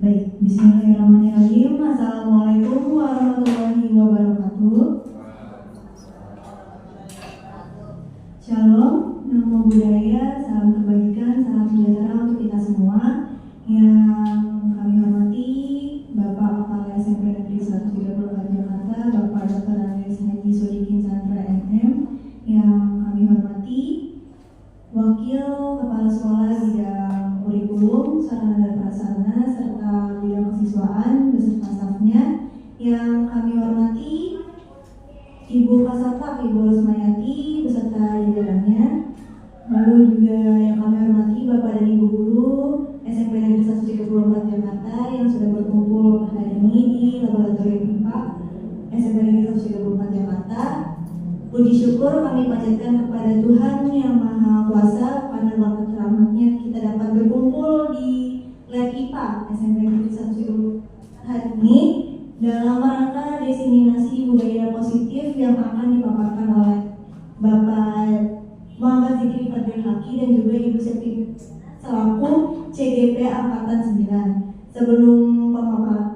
Baik, bismillahirrahmanirrahim. Assalamualaikum warahmatullahi wabarakatuh. Shalom, namo buddhaya, salam kebajikan, salam sejahtera untuk kita semua. Yang kami hormati Bapak Kepala SMP Negeri 134 Jakarta, Bapak Dr. Andes Haji Sodikin Chandra MM. Yang kami hormati Wakil Kepala Sekolah Bidang Kurikulum, Sarana dan Prasarana, serta Bidang Kesiswaan beserta stafnya. Yang kami hormati Ibu Kasatpam Ibu Rosmayati beserta jajarannya. Lalu juga yang kami hormati Bapak dan Ibu Guru SMP Negeri 134 Jakarta yang sudah berkumpul hari ini di Laboratorium IPA SMP Negeri 134 Jakarta. Puji syukur kami panjatkan kepada Tuhan Yang Maha Kuasa, karena berkat rahmat-Nya kita dapat berkumpul di Lab IPA SMP Negeri 134 hari ini dalam rangka diseminasi budaya positif yang akan dipaparkan oleh Bapak Muhammad Zikri Fadil Haki dan juga Ibu Septi selaku CGP Angkatan 9. Sebelum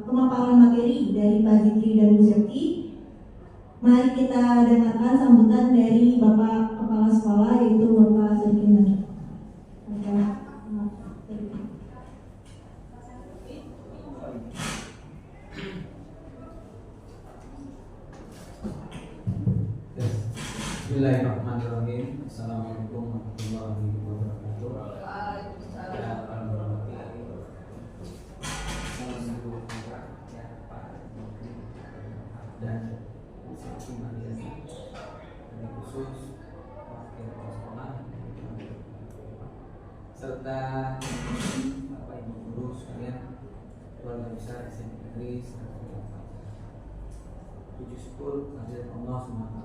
pemaparan materi dari Pak Zikri dan Bu Septi, mari kita dengarkan sambutan dari Bapak Kepala Sekolah, yaitu Bapak Sodikin. Bismillahirrahmanirrahim. Assalamualaikum warahmatullahi wabarakatuh. Dan khusus wakil sekolah serta Bapak Ibu guru sekalian, keluarga besar SMP Negeri 134. Puji syukur kehadirat Allah SWT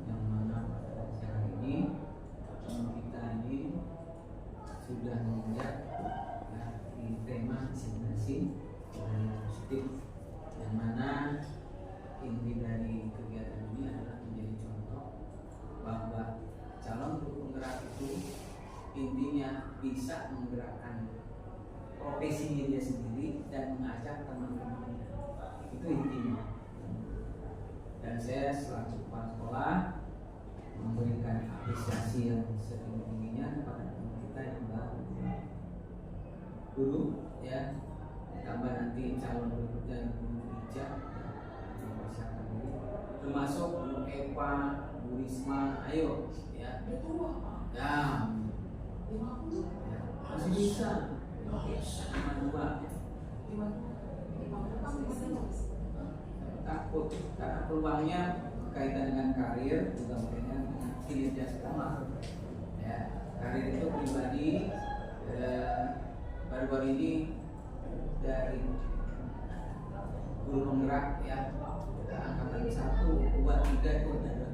yang mana pada acara ini kita ini sudah menginjak di tema diseminasi budaya positif, yang mana inti dari kegiatan ini adalah menjadi contoh bahwa calon guru penggerak itu intinya bisa menggerakkan profesinya dia sendiri dan mengajak teman-temannya. Itu intinya. Dan saya selaku kepala sekolah memberikan apresiasi yang setinggi-tingginya kepada teman kita yang baru dulu, ya, tambah nanti calon berikutnya yang bekerja mempersiapkan diri, termasuk Bu Eva, Bu Risma, ayo, ya, ya, masih bisa, cuma dua. Takut karena peluangnya berkaitan dengan karir, juga berkaitan dengan kinerja sekolah. Ya, karir itu pribadi baru-baru ini dari guru penggerak, ya, angkatan 1, 2, 3 itu ada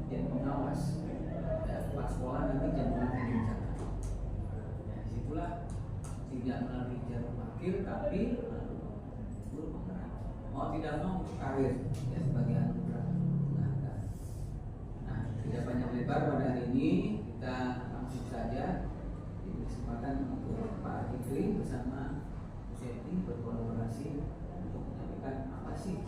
jadi pengawas. Ya, kepala sekolah nanti jadi pengawas. Ya, disitulah tidak melalui jalur wakil tapi guru penggerak. Mau tidak mau karir, ya, sebagai anugerah. Nah, tidak banyak lebar pada hari ini, kita langsung saja di kesempatan untuk Pak Zikri bersama Bu Septi berkolaborasi untuk menyampaikan apa sih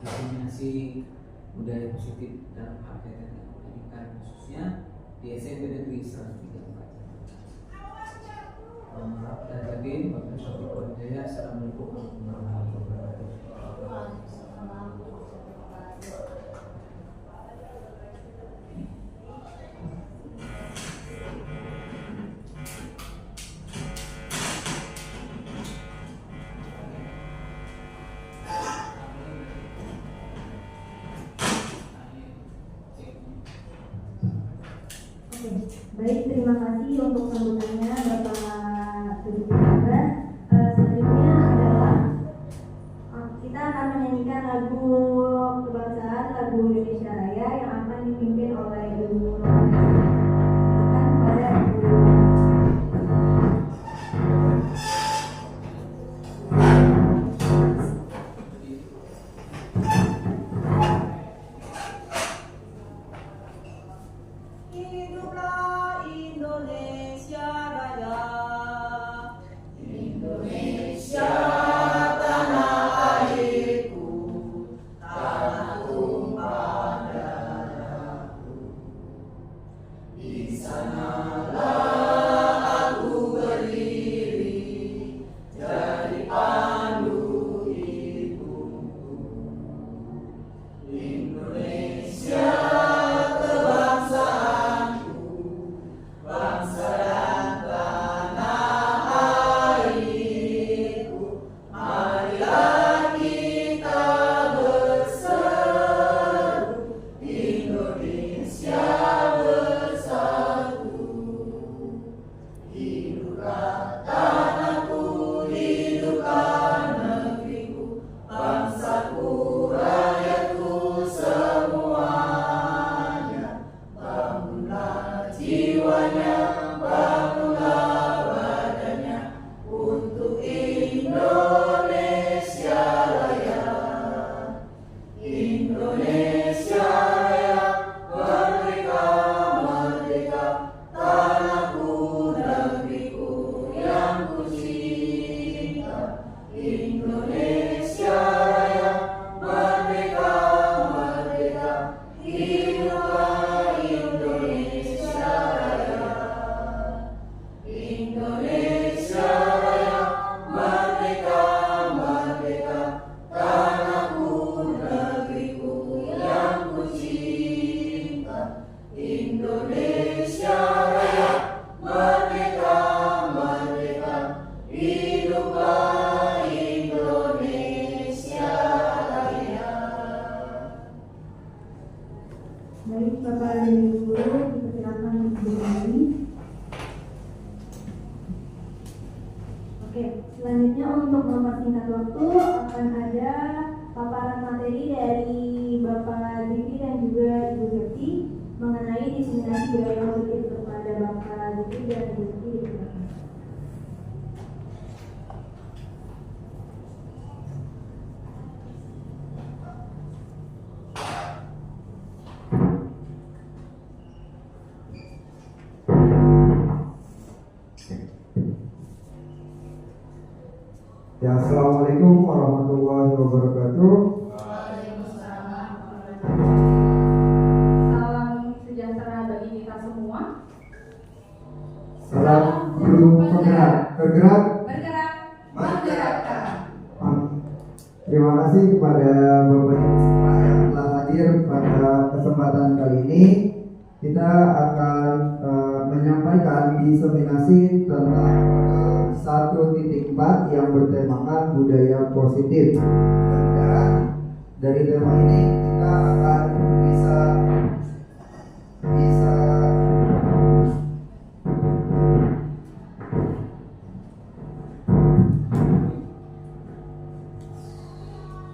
diseminasi budaya positif dalam hal kaitan pendidikan khususnya di SMP Negeri 134. Assalamualaikum warahmatullahi wabarakatuh. Baik, terima kasih untuk sambutannya Bapak Sodikin. Selanjutnya adalah kita akan menyanyikan lagu kebangsaan, lagu Indonesia Raya yang akan dipimpin oleh Ibu Rohani. Silakan kepada Ibu. Hiduplah Indonesia Raya. Oke, selanjutnya untuk mempersingkat waktu akan ada paparan materi dari Bapak Zivi dan juga Ibu Septi mengenai diseminasi budaya positif. Kepada Bapak Zivi dan Ibu Septi dipersilakan. Ya, assalamualaikum warahmatullahi wabarakatuh. Salam sejahtera bagi kita semua. Salam guru penggerak, bergerak. Menggerakkan. Terima kasih kepada Bapak Ibu semua yang telah hadir pada kesempatan kali ini. Kita akan menyampaikan diseminasi tentang 1.4 yang bertemakan budaya positif. Dan dari tema ini kita akan bisa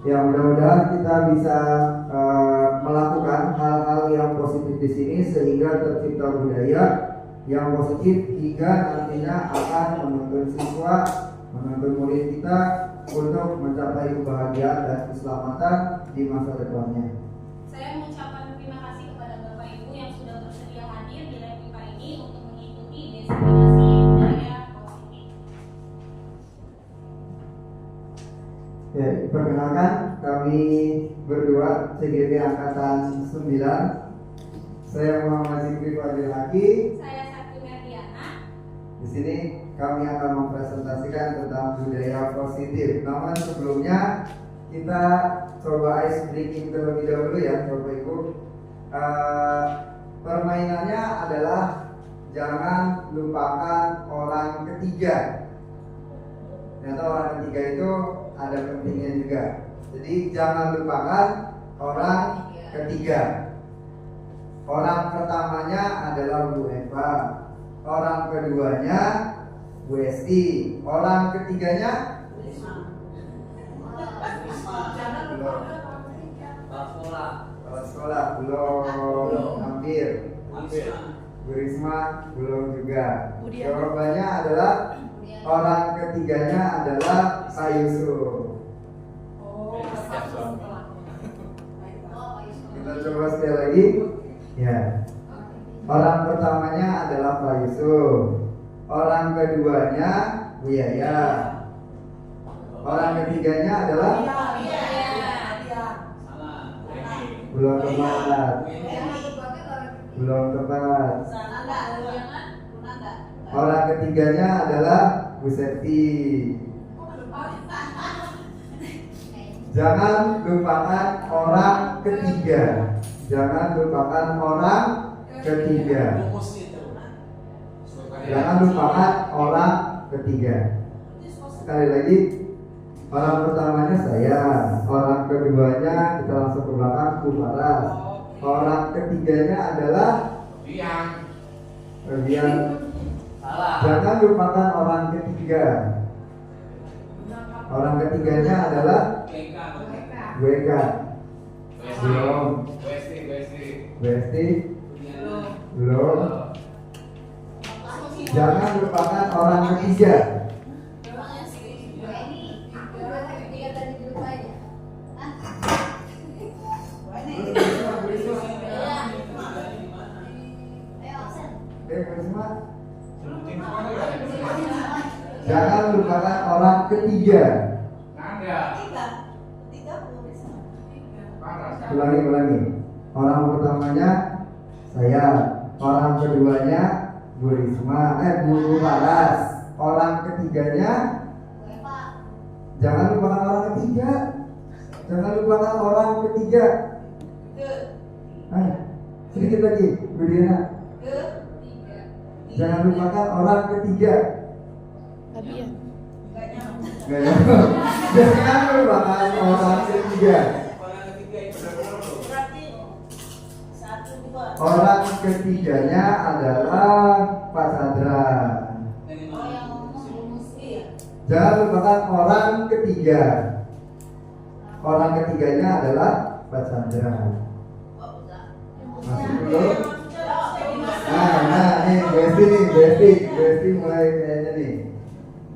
ya, mudah-mudahan kita bisa melakukan hal-hal yang positif di sini sehingga tercipta budaya yang positif hingga nantinya akan menuntun siswa, menuntun murid kita untuk mencapai kebahagiaan dan keselamatan di masa depannya. Saya mengucapkan terima kasih kepada Bapak Ibu yang sudah bersedia hadir di live IPA ini untuk mengikuti diseminasi budaya positif. Ya, perkenalkan kami berdua CGP Angkatan 9. Saya Muhammad Zikri Fadil Haki. Saya Sakti Merdiana. Di sini kami akan mempresentasikan tentang budaya positif. Namun sebelumnya kita coba ice breaking terlebih dahulu ya Bapak Ibu. Permainannya adalah jangan lupakan orang ketiga. Ternyata orang ketiga itu ada pentingnya juga. Jadi jangan lupakan orang ketiga. Orang pertamanya adalah Bu Eva, orang keduanya Bu Esti, orang ketiganya Kepala sekolah belum, hampir. Bu Risma belum juga. Jawabannya adalah orang ketiganya adalah Pak Yusuf. Kita coba sekali lagi. Ya. Orang pertamanya adalah Pak Yusuf. Orang keduanya Bu Yaya. Orang ketiganya adalah belum tepat. Belum tepat. Orang ketiganya adalah Bu Septi. Jangan lupakan orang ketiga. Jangan lupakan orang ketiga. Jangan lupakan orang ketiga. Sekali lagi, orang pertamanya saya, orang keduanya kita langsung ke belakang Bu Faras. Orang ketiganya adalah Bian. Jangan lupakan orang ketiga. Orang ketiganya adalah Bu Eka. Belum. Besti belum. Jangan lupakan orang ketiga. Jangan lupakan orang ketiga. Ulangi. Orang pertamanya saya, orang keduanya Bu Risma, Bu Faras, orang ketiganya jangan lupakan orang ketiga. Jangan lupakan orang ketiga. Sedikit lagi, Bu Diana. Jangan lupakan orang ketiga. Jangan lupakan orang ketiga. Orang ketiganya adalah Pak Chandra. Jangan lupakan orang ketiga. Orang ketiganya adalah Pak Chandra. Masih belum? Nah, nih Besti mulai kayaknya nih.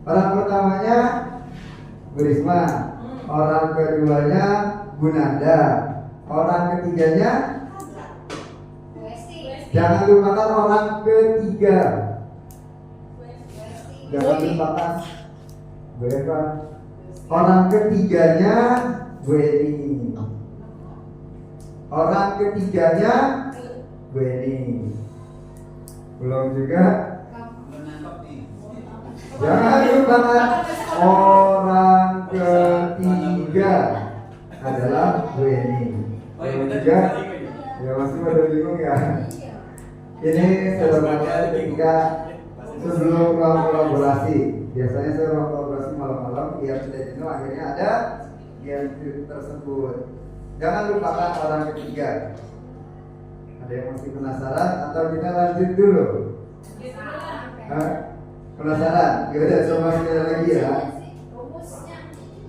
Orang pertamanya Bu Risma, orang keduanya Bu Nanda, orang ketiganya jangan lupakan orang ketiga. Jangan lupakan Bu Eva. Orang ketiganya Bu Eni. Orang ketiganya Bu Eni. Belum juga. Jangan lupakan orang ketiga adalah Bu Eni. Belum juga. Ya masih pada bingung ya. Ini sebenarnya ketika sebelum kolaborasi. Biasanya saya ruang kolaborasi malam-malam. Biar tidak jenuh, akhirnya ada game tersebut. Jangan lupakan orang ketiga. Ada yang masih penasaran atau kita lanjut dulu? Hah? Penasaran? Yaudah, coba sekali lagi ya.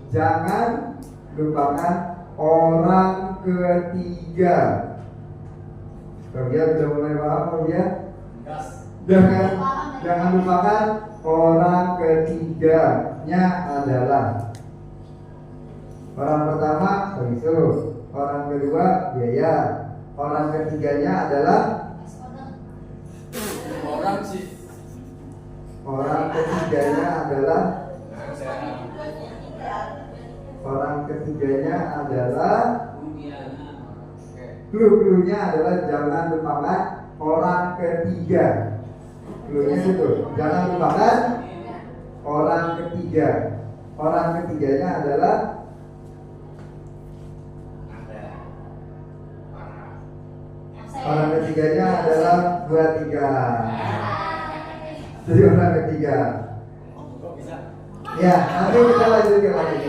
Jangan lupakan orang ketiga. Kalian sudah mulai paham ya? Jangan lupakan orang ketiganya adalah orang pertama Yusuf, orang kedua Biaya, orang ketiganya adalah orang ketiganya adalah clue-nya adalah jangan lupakan orang ketiga. Clue-nya itu jangan lupakan orang ketiga. Orang ketiganya adalah dua tiga. Jadi orang ketiga. Ya, nanti kita lanjutkan lagi.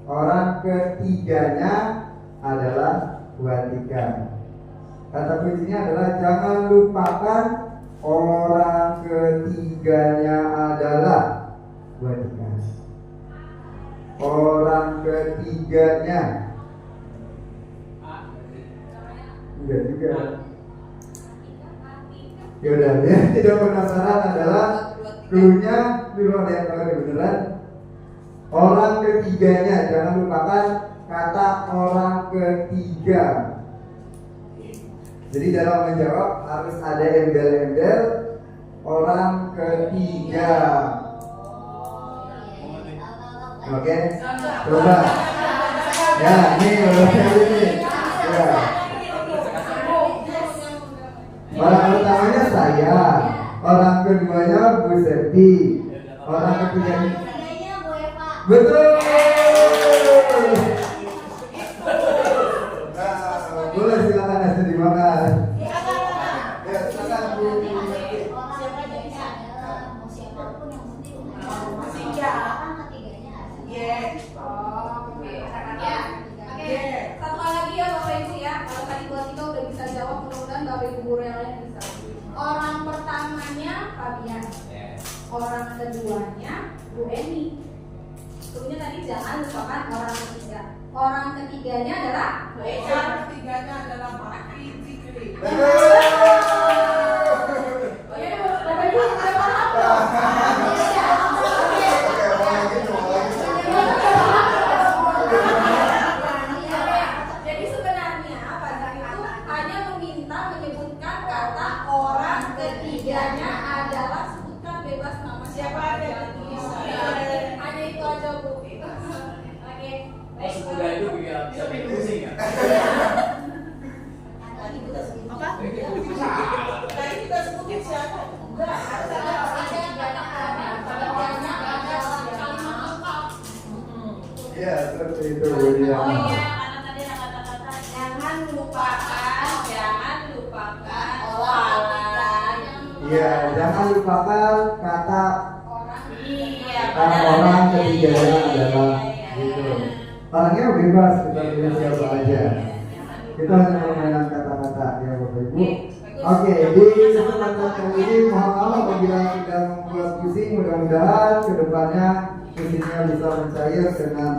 Orang ketiganya adalah Watika. Kata kuncinya adalah jangan lupakan orang ketiganya adalah Watika. Orang ketiganya enggak juga. Yaudah, ya tidak penasaran adalah clue-nya di luar yang beneran. Orang ketiganya, jangan lupakan kata orang ketiga. Jadi dalam menjawab harus ada embel-embel orang ketiga. Oke, coba. Ya, ini ini. Ya. Orang pertamanya saya, orang keduanya Bu Septi, orang ketiganya betul. Boleh silakan nasi dimakan. Ya, silakan Bu. Satu hal lagi ya Bapak Ibu ya. Kalau tadi buat kita udah bisa jawab, mudah-mudahan Bapak Ibu guru yang lain bisa. Orang pertamanya Fabian. Orang keduanya Bu Eni. Tentunya tadi jangan lupakan orang ketiga. Orang ketiganya adalah Orang ketiganya adalah Pak Fikri. Oke, Bapak Ibu sudah paham? Jadi sebenarnya pada itu hanya meminta menyebutkan kata orang ketiganya adalah sebutkan bebas nama siapa aja. Hanya itu aja Bu. Oke. Semudah itu bisa bikin pusing ya. Apa? Tadi kita sebutin siapa? Enggak, Ya, seperti itu Bu Dia. Oh iya, karena tadi ada kata-kata jangan lupakan orang. Iya, jangan lupakan kata Iya. orang ketiganya adalah gitu. Orangnya bebas, kita pilih siapa aja. Kita hanya permainan kata-kata ya Bapak Ibu. Oke, di kesempatan kali ini mohon maaf apabila sudah membuat pusing. Mudah-mudahan kedepannya pusingnya bisa mencair dengan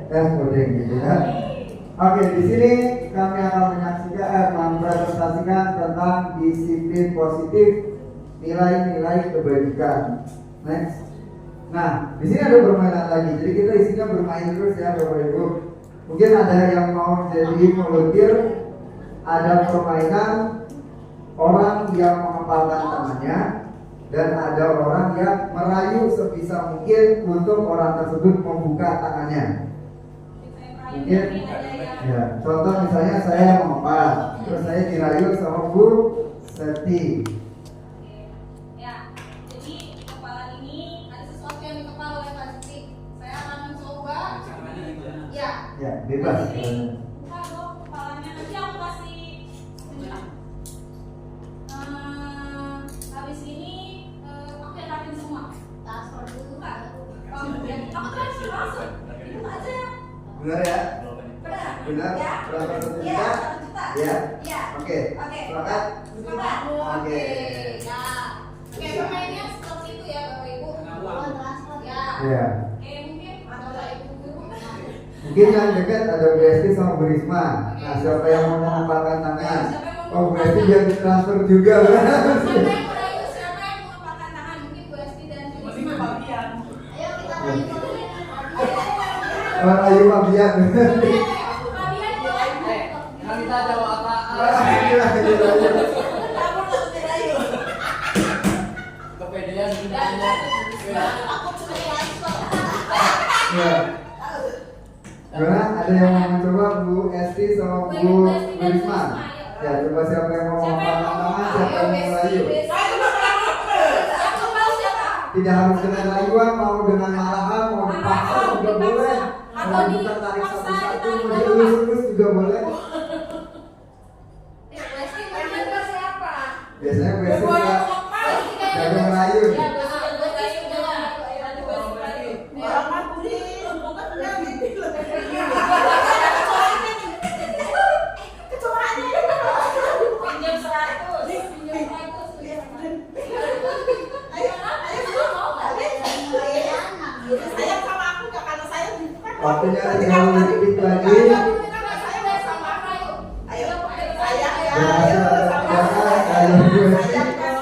es puding gitu ya. Oke, di sini kami akan mempresentasikan tentang disiplin positif, nilai-nilai kebaikan. Next. Nah, di sini ada permainan lagi. Jadi kita isinya bermain terus ya, Bapak Ibu. Mungkin ada yang mau jadi volunteer. Ada permainan orang yang mengepalkan tangannya dan ada orang yang merayu sebisa mungkin untuk orang tersebut membuka tangannya. Mungkin ya, contoh misalnya saya mengepal, terus saya dirayu sama Bu Seti. Ya, jadi kepalan ini ada sesuatu yang dikepal oleh Pak Siti. Saya akan mencoba. Ya. Ya, bebas. Buka dong kepalanya. Nanti aku kasih tunjuk. Habis ini aku yang rapin semua. Transfer dulu Kak. Aku transfer langsung. Buka aja ya. Benar ya? Benar. Benar? Ya. Berapa satu Ya, juta? 1 juta. Ya? Ya. Oke. Oke. Sepakat? Sepakat. Oke. Ya. Oke, permainnya seperti itu ya Bapak Ibu. Ya. Ya. Oke, mungkin ada ibu guru. Mungkin yang dekat ada Bu Esti sama Bu Risma. Nah, siapa yang mau mengepalkan tangan? Oh, Bu Esti jangan ditransfer juga. Siapa yang merayu? Siapa yang mau mengepalkan tangan? Mungkin Bu Esti dan Bu Masih Risma. kebagian. Ayo kita rayu dulu. Orang ayu mah biar. Kalian Kan kita jawab apa? Kepedean sebenarnya. aku cuma transfer. Ya. Gimana? Ada yang mau mencoba Bu Esti sama Bu Risma? Ya, coba siapa yang mau mengepalkan tangan, siapa yang mau merayu? Tidak harus dengan rayuan, mau dengan marahan, mau dipaksa juga boleh. Mau kita tarik satu-satu, mau dielus-elus juga boleh. Biasanya Bu Esti juga jago merayu. Orang mah kuning, bukan gitu. Pinjam 100. Pinjam 100. Sayang sama aku gak karena saya bukan. Waktunya tinggal sedikit lagi. Ayo, sayang ya. Berhasil Ayo, atau sama tidak? aku. Ayo, Bu Esti. Sayang kan.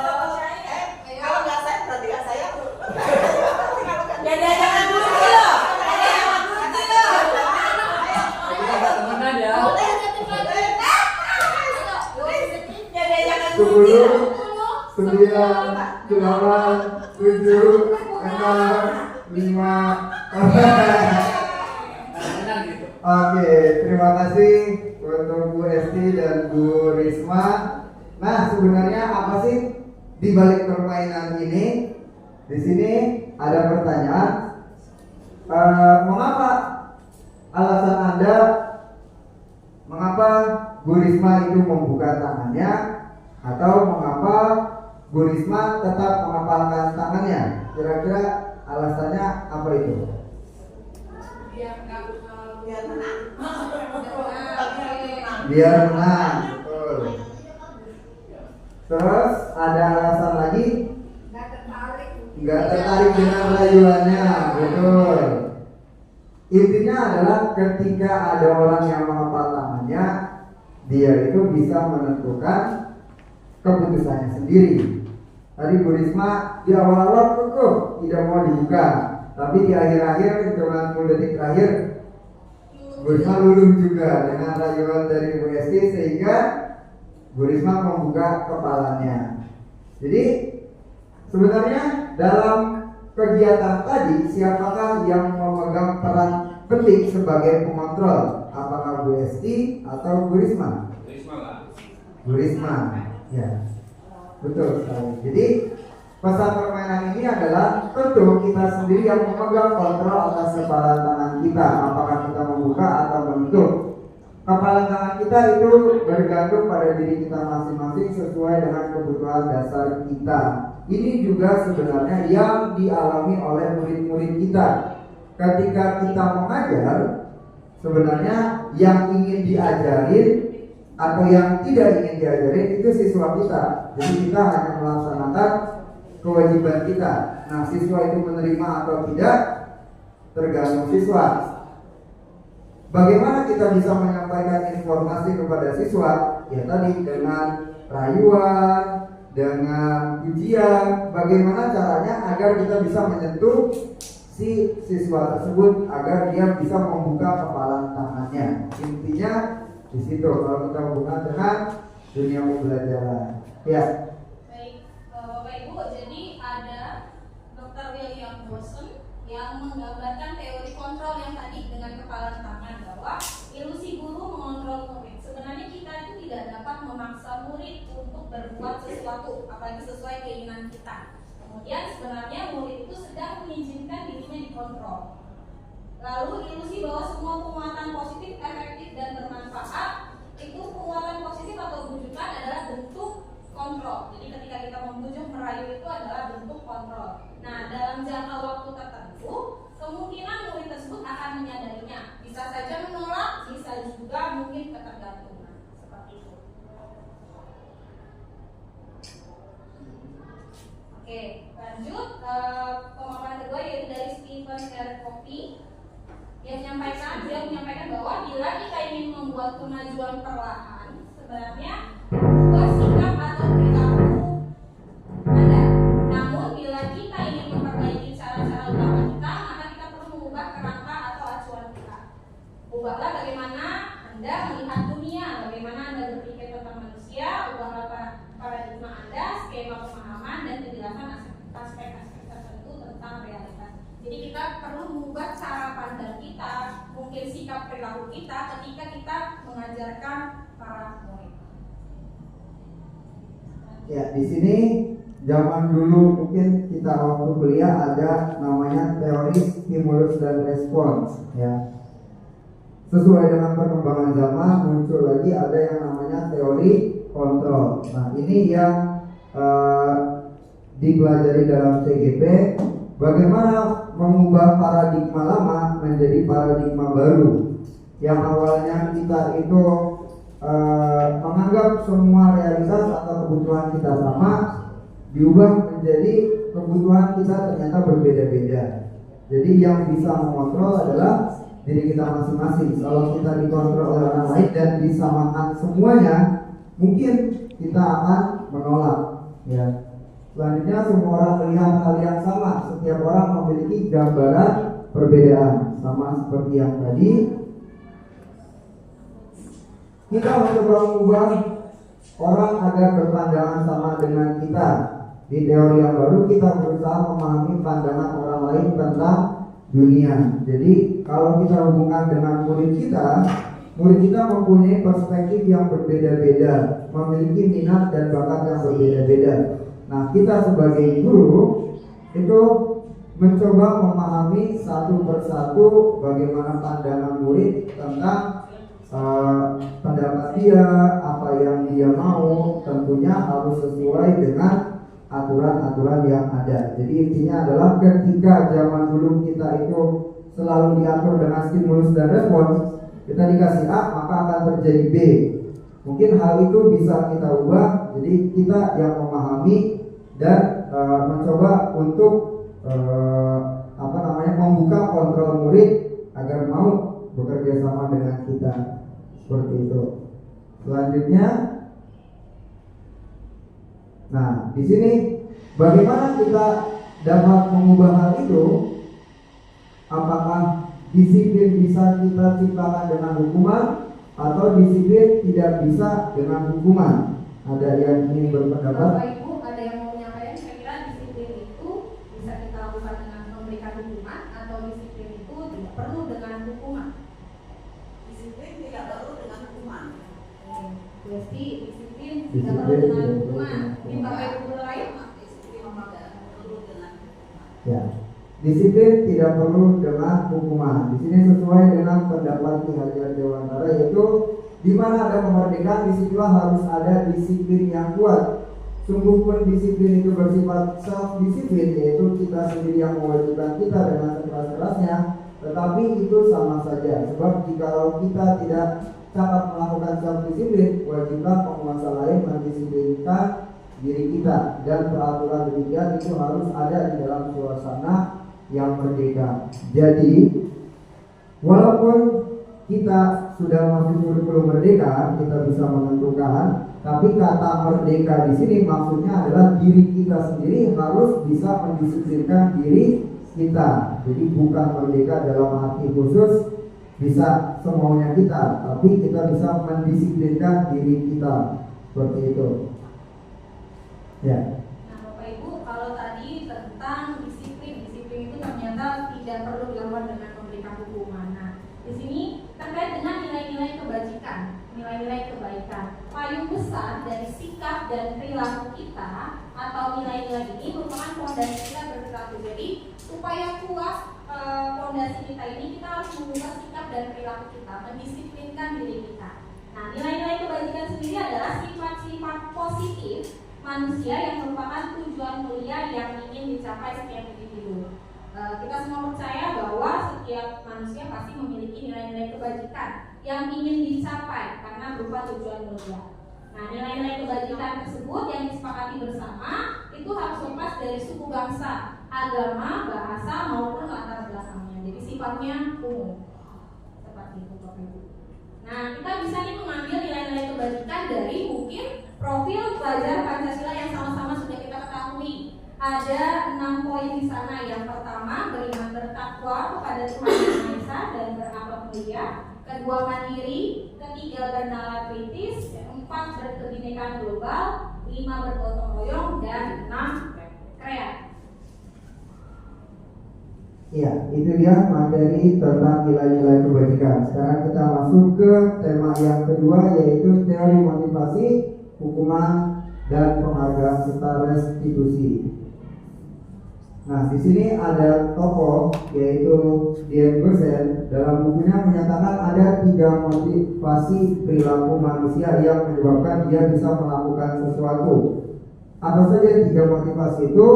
Kalau nggak sayang berarti nggak sayang. Jangan dulu. Kita gak temenan ya. 10, 9, 8, 7, 6, 5. Temenan gitu. Oke, terima kasih untuk Bu Esti dan Bu Risma. Nah, sebenarnya apa sih di balik permainan ini? Di sini ada pertanyaan, mengapa alasan Anda, mengapa Bu Risma itu membuka tangannya, atau mengapa Bu Risma tetap mengepalkan tangannya? Kira-kira alasannya apa itu? Biar menang, betul. Terus ada alasan lagi? Nggak tertarik dengan rayuannya, betul. Intinya adalah ketika ada orang yang mengepal tangannya, dia itu bisa menentukan keputusannya sendiri. Tadi Bu Risma di awal-awal kekeh tidak mau dibuka, tapi di akhir-akhir hitungan 10 detik terakhir Bu Risma luluh juga dengan rayuan dari Bu Esti, sehingga Bu Risma membuka kepalanya. Jadi sebenarnya dalam kegiatan tadi, siapakah yang memegang peran penting sebagai pengontrol? Apakah Bu Esti atau Bu Risma? Bu Risma, ya, betul sekali. Jadi pesan permainan ini adalah tentu kita sendiri yang memegang kontrol atas kepalan tangan kita. Apakah kita membuka atau menutup? Kepalan tangan kita itu bergantung pada diri kita masing-masing sesuai dengan kebutuhan dasar kita. Ini juga sebenarnya yang dialami oleh murid-murid kita. Ketika kita mengajar, sebenarnya yang ingin diajarin atau yang tidak ingin diajarin itu siswa kita. Jadi kita hanya melaksanakan kewajiban kita. Nah, siswa itu menerima atau tidak tergantung siswa. Bagaimana kita bisa menyampaikan informasi kepada siswa? Ya tadi dengan rayuan, dengan pujian. Bagaimana caranya agar kita bisa menyentuh si siswa tersebut agar dia bisa membuka kepalan tangannya. Intinya di situ kalau kita hubungan dengan dunia pembelajaran. Ya. Baik, Bapak Ibu, jadi ada Dr. William Boson yang menggambarkan teori kontrol yang tadi dengan kepalan tangan bahwa ilusi guru mengontrol murid. Sebenarnya kita itu tidak dapat memaksa murid untuk berbuat sesuatu, apalagi sesuai keinginan kita. Kemudian sebenarnya murid itu sedang mengizinkan dirinya dikontrol. Lalu ilusi bahwa semua penguatan positif, efektif dan bermanfaat itu penguatan positif atau bujukan adalah bentuk kontrol. Jadi ketika kita membujuk merayu itu adalah bentuk kontrol. Nah, dalam jangka waktu tertentu, kemungkinan murid tersebut akan menyadarinya. Bisa saja menolak, bisa juga mungkin ketergantungan. Seperti itu. Oke, lanjut pemaparan kedua yaitu dari Stephen R. Covey. Dia menyampaikan bahwa bila kita ingin membuat kemajuan perlahan, sebenarnya ubah sikap atau perilaku ada. Namun bila kita ingin memperbaiki cara-cara utama kita, maka kita perlu mengubah kerangka atau acuan kita. Ubahlah bagaimana Anda melihat dunia, bagaimana Anda berpikir tentang manusia, ubahlah paradigma Anda, skema pemahaman dan kejelasan aspek-aspek tertentu tentang realitas. Jadi kita perlu mengubah cara pandang kita, mungkin sikap perilaku kita ketika kita mengajarkan para murid. Ya, di sini zaman dulu mungkin kita waktu kuliah ada namanya teori stimulus dan respons. Ya, sesuai dengan perkembangan zaman muncul lagi ada yang namanya teori kontrol. Nah, ini yang dipelajari dalam CGP. Bagaimana mengubah paradigma lama menjadi paradigma baru yang awalnya kita itu menganggap semua realitas atau kebutuhan kita sama, diubah menjadi kebutuhan kita ternyata berbeda-beda. Jadi yang bisa mengontrol adalah diri kita masing-masing. Kalau kita dikontrol oleh orang lain dan disamakan semuanya, mungkin kita akan menolak. Ya. Selanjutnya semua orang melihat hal yang sama. Setiap orang memiliki gambaran perbedaan. Sama seperti yang tadi. Kita mencoba mengubah orang agar berpandangan sama dengan kita. Di teori yang baru kita berusaha memahami pandangan orang lain tentang dunia. Jadi kalau kita hubungan dengan murid kita mempunyai perspektif yang berbeda-beda, memiliki minat dan bakat yang berbeda-beda. Nah, kita sebagai guru itu mencoba memahami satu persatu bagaimana pandangan murid tentang pendapat dia, apa yang dia mau, tentunya harus sesuai dengan aturan-aturan yang ada. Jadi intinya adalah ketika zaman dulu kita itu selalu diatur dengan stimulus dan respons, kita dikasih A maka akan terjadi B. Mungkin hal itu bisa kita ubah, jadi kita yang memahami dan mencoba untuk membuka kontrol murid agar mau bekerja sama dengan kita, seperti itu. Selanjutnya, nah di sini bagaimana kita dapat mengubah hal itu? Apakah disiplin bisa kita ciptakan dengan hukuman atau disiplin tidak bisa dengan hukuman? Ada yang ingin berpendapat? Bapak Ibu, ada yang mau menyampaikan kira-kira disiplin itu bisa kita lakukan dengan memberikan hukuman atau disiplin itu tidak perlu dengan hukuman? Disiplin tidak perlu dengan hukuman. Berarti disiplin tidak perlu dengan hukuman. Mungkin Bapak Ibu guru lain? Disiplin tidak perlu dengan hukuman. Ya, disiplin tidak perlu dengan hukuman. Di sini sesuai dengan pendapat Ki Hajar Dewantara, yaitu di mana ada kemerdekaan, disitulah harus ada disiplin yang kuat. Sungguh pun disiplin itu bersifat self-disiplin, yaitu kita sendiri yang mewajibkan kita dengan sekeras-kerasnya. Tetapi itu sama saja, sebab jikalau kita tidak cara melakukan self disiplin, wajiblah penguasa lain mendisiplinkan diri kita, dan peraturan demikian itu harus ada di dalam suasana yang merdeka. Jadi walaupun kita sudah masuk kurikulum merdeka, kita bisa menentukan, tapi kata merdeka di sini maksudnya adalah diri kita sendiri harus bisa mendisiplinkan diri kita. Jadi bukan merdeka dalam arti khusus bisa semaunya kita, tapi kita bisa mendisiplinkan diri kita, seperti itu. Ya. Nah, Bapak Ibu, kalau tadi tentang disiplin itu ternyata tidak perlu dilakukan dengan memberikan hukuman. Nah, di sini terkait dengan nilai-nilai kebajikan, nilai-nilai kebaikan. Payung besar dari sikap dan perilaku kita atau nilai-nilai ini merupakan fondasi kita berperilaku. Jadi supaya kuat fondasi kita ini, kita harus mengubah sikap dan perilaku kita, mendisiplinkan diri kita. Nah, nilai-nilai kebajikan sendiri adalah sifat-sifat positif manusia yang merupakan tujuan mulia yang ingin dicapai setiap individu. Kita semua percaya bahwa setiap manusia pasti memiliki nilai-nilai kebajikan yang ingin dicapai karena berupa tujuan mulia. Nah, nilai-nilai kebajikan tersebut yang disepakati bersama itu harus lepas dari suku bangsa, agama, bahasa maupun latar belakangnya. Jadi sifatnya umum. Seperti itu, Bapak Ibu. Nah, kita bisa nih mengambil nilai-nilai kebajikan dari mungkin profil pelajar Pancasila yang sama-sama sudah kita ketahui. Ada 6 poin di sana. Yang pertama, beriman bertakwa kepada Tuhan Yang Maha Esa dan berakhlak mulia. Kedua, mandiri. Ketiga, bernalar kritis. 4, berkebinekaan global. 5, bergotong royong. Dan 6, kreatif. Iya, itu dia materi tentang nilai-nilai kebajikan. Sekarang kita masuk ke tema yang kedua, yaitu teori motivasi, hukuman, dan penghargaan serta restitusi. Nah, di sini ada tokoh yaitu Dean Goosen. Dalam bukunya menyatakan ada 3 motivasi perilaku manusia yang menyebabkan dia bisa melakukan sesuatu. Apa saja 3 motivasi itu?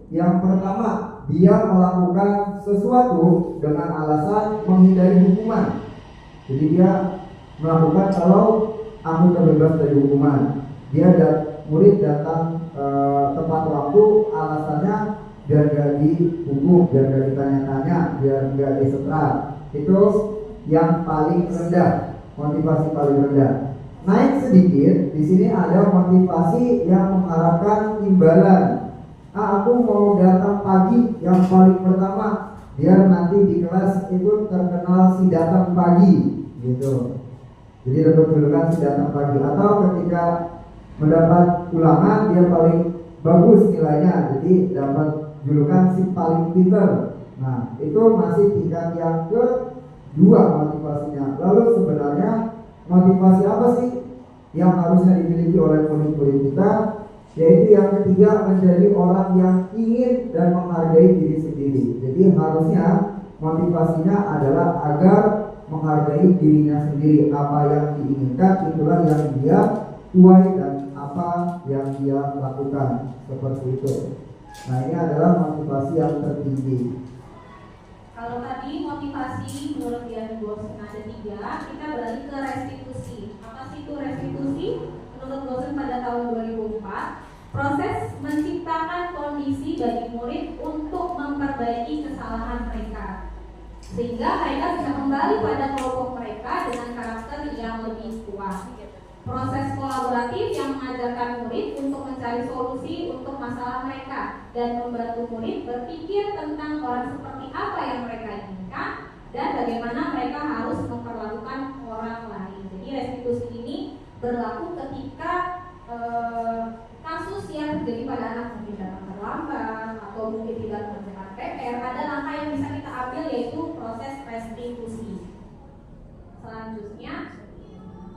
Yang pertama, dia melakukan sesuatu dengan alasan menghindari hukuman. Jadi dia melakukan kalau aku terbebas dari hukuman. Dia murid datang tepat waktu, alasannya biar gak dihukum, biar gak ditanya-tanya, biar gak disetrap. Itu yang paling rendah, motivasi paling rendah. Naik sedikit, di sini ada motivasi yang mengharapkan imbalan. Aku mau datang pagi yang paling pertama, biar nanti di kelas itu terkenal si datang pagi, gitu. Jadi dapat julukan si datang pagi. Atau ketika mendapat ulangan dia paling bagus nilainya, jadi dapat julukan si paling pinter. Nah, itu masih tingkat yang kedua motivasinya. Lalu sebenarnya motivasi apa sih yang harusnya dimiliki oleh murid-murid kita? Yaitu yang ketiga, menjadi orang yang ingin dan menghargai diri sendiri. Jadi harusnya motivasinya adalah agar menghargai dirinya sendiri. Apa yang diinginkan itulah yang dia tuai dan apa yang dia lakukan, seperti itu. Nah, ini adalah motivasi yang tertinggi. Kalau tadi motivasi menurut Dean Goosen ada 3, kita beralih ke restitusi. Apa sih itu restitusi? Menurut Goosen pada tahun 2004, proses menciptakan kondisi bagi murid untuk memperbaiki kesalahan mereka, sehingga mereka bisa kembali pada kelompok mereka dengan karakter yang lebih kuat. Proses kolaboratif yang mengajarkan murid untuk mencari solusi untuk masalah mereka dan membantu murid berpikir tentang orang seperti apa yang mereka inginkan dan bagaimana mereka harus memperlakukan orang lain. Jadi restitusi ini berlaku ketika kasus yang terjadi pada anak mungkin datang terlambat atau mungkin tidak mengerjakan PR. Ada langkah yang bisa kita ambil yaitu proses restitusi. Selanjutnya,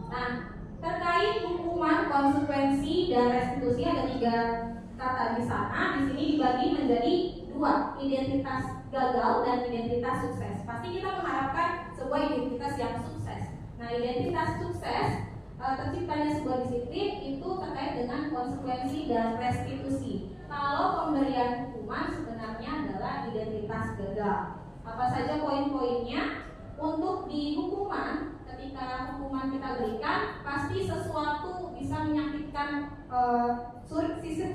nah, terkait hukuman, konsekuensi, dan restitusi ada 3 kata di sana. Di sini dibagi menjadi 2, identitas gagal dan identitas sukses. Pasti kita mengharapkan sebuah identitas yang sukses. Nah, identitas sukses, terciptanya sebuah disiplin itu terkait dengan konsekuensi dan restitusi. Kalau pemberian hukuman sebenarnya adalah identitas gagal. Apa saja poin-poinnya? untuk di hukuman, ketika hukuman kita berikan, pasti sesuatu bisa menyakitkan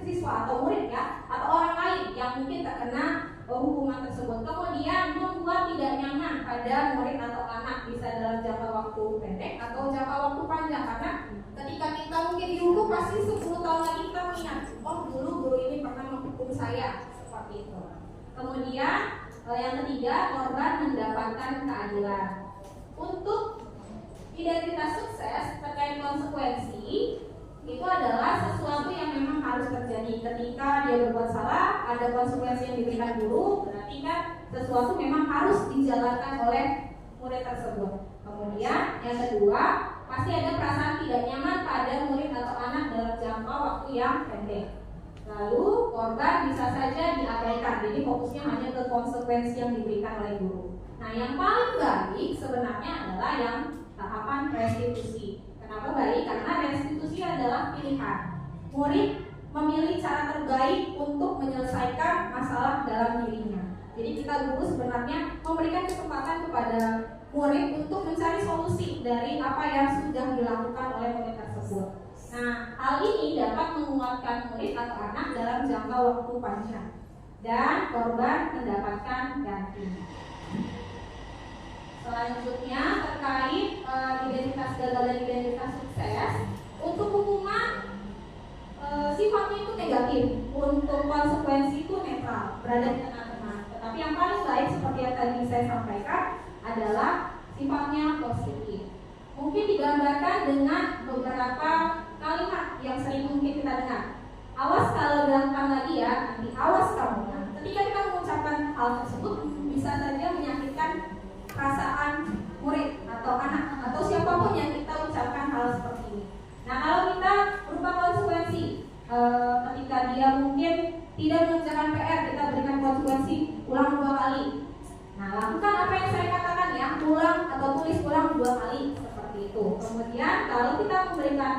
siswa atau murid ya, atau orang lain yang mungkin terkena hukuman tersebut. Kemudian membuat tidak nyaman pada murid atau anak, bisa dalam jangka waktu pendek atau jangka waktu panjang, karena ketika kita mungkin dihukum pasti 10 tahun lagi kita mengingat, oh dulu guru ini pernah menghukum saya, seperti itu. Kemudian yang ketiga, korban mendapatkan keadilan. Untuk identitas sukses terkait konsekuensi, itu adalah sesuatu yang memang harus terjadi. Ketika dia berbuat salah, ada konsekuensi yang diberikan guru, berarti kan sesuatu memang harus dijalankan oleh murid tersebut. Kemudian yang kedua, pasti ada perasaan tidak nyaman pada murid atau anak dalam jangka waktu yang pendek. Lalu korban bisa saja diabaikan, jadi fokusnya hanya ke konsekuensi yang diberikan oleh guru. Nah, yang paling baik sebenarnya adalah yang tahapan restitusi. Kenapa baik? Karena restitusi adalah pilihan. Murid memilih cara terbaik untuk menyelesaikan masalah dalam dirinya. Jadi kita guru sebenarnya memberikan kesempatan kepada murid untuk mencari solusi dari apa yang sudah dilakukan oleh murid tersebut. Nah, hal ini dapat menguatkan murid atau anak dalam jangka waktu panjang, dan korban mendapatkan ganti. Selanjutnya terkait identitas gagal dan identitas sukses. Untuk hukuman sifatnya itu negatif, untuk konsekuensi itu netral, berada di tengah-tengah. Tetapi yang paling baik seperti yang tadi saya sampaikan adalah sifatnya positif. Mungkin digambarkan dengan beberapa kalimat yang sering mungkin kita dengar. Awas kalau gampang lagi ya, nanti awas kamu. Nah, ketika kita mengucapkan hal tersebut bisa saja menyakitkan perasaan murid atau anak atau siapapun yang kita ucapkan hal seperti ini. Nah, kalau kita berupa konsekuensi, ketika dia mungkin tidak mengerjakan PR, kita berikan konsekuensi ulang 2 kali. Nah, lakukan apa yang saya katakan ya, ulang atau tulis ulang 2 kali, seperti itu. Kemudian kalau kita memberikan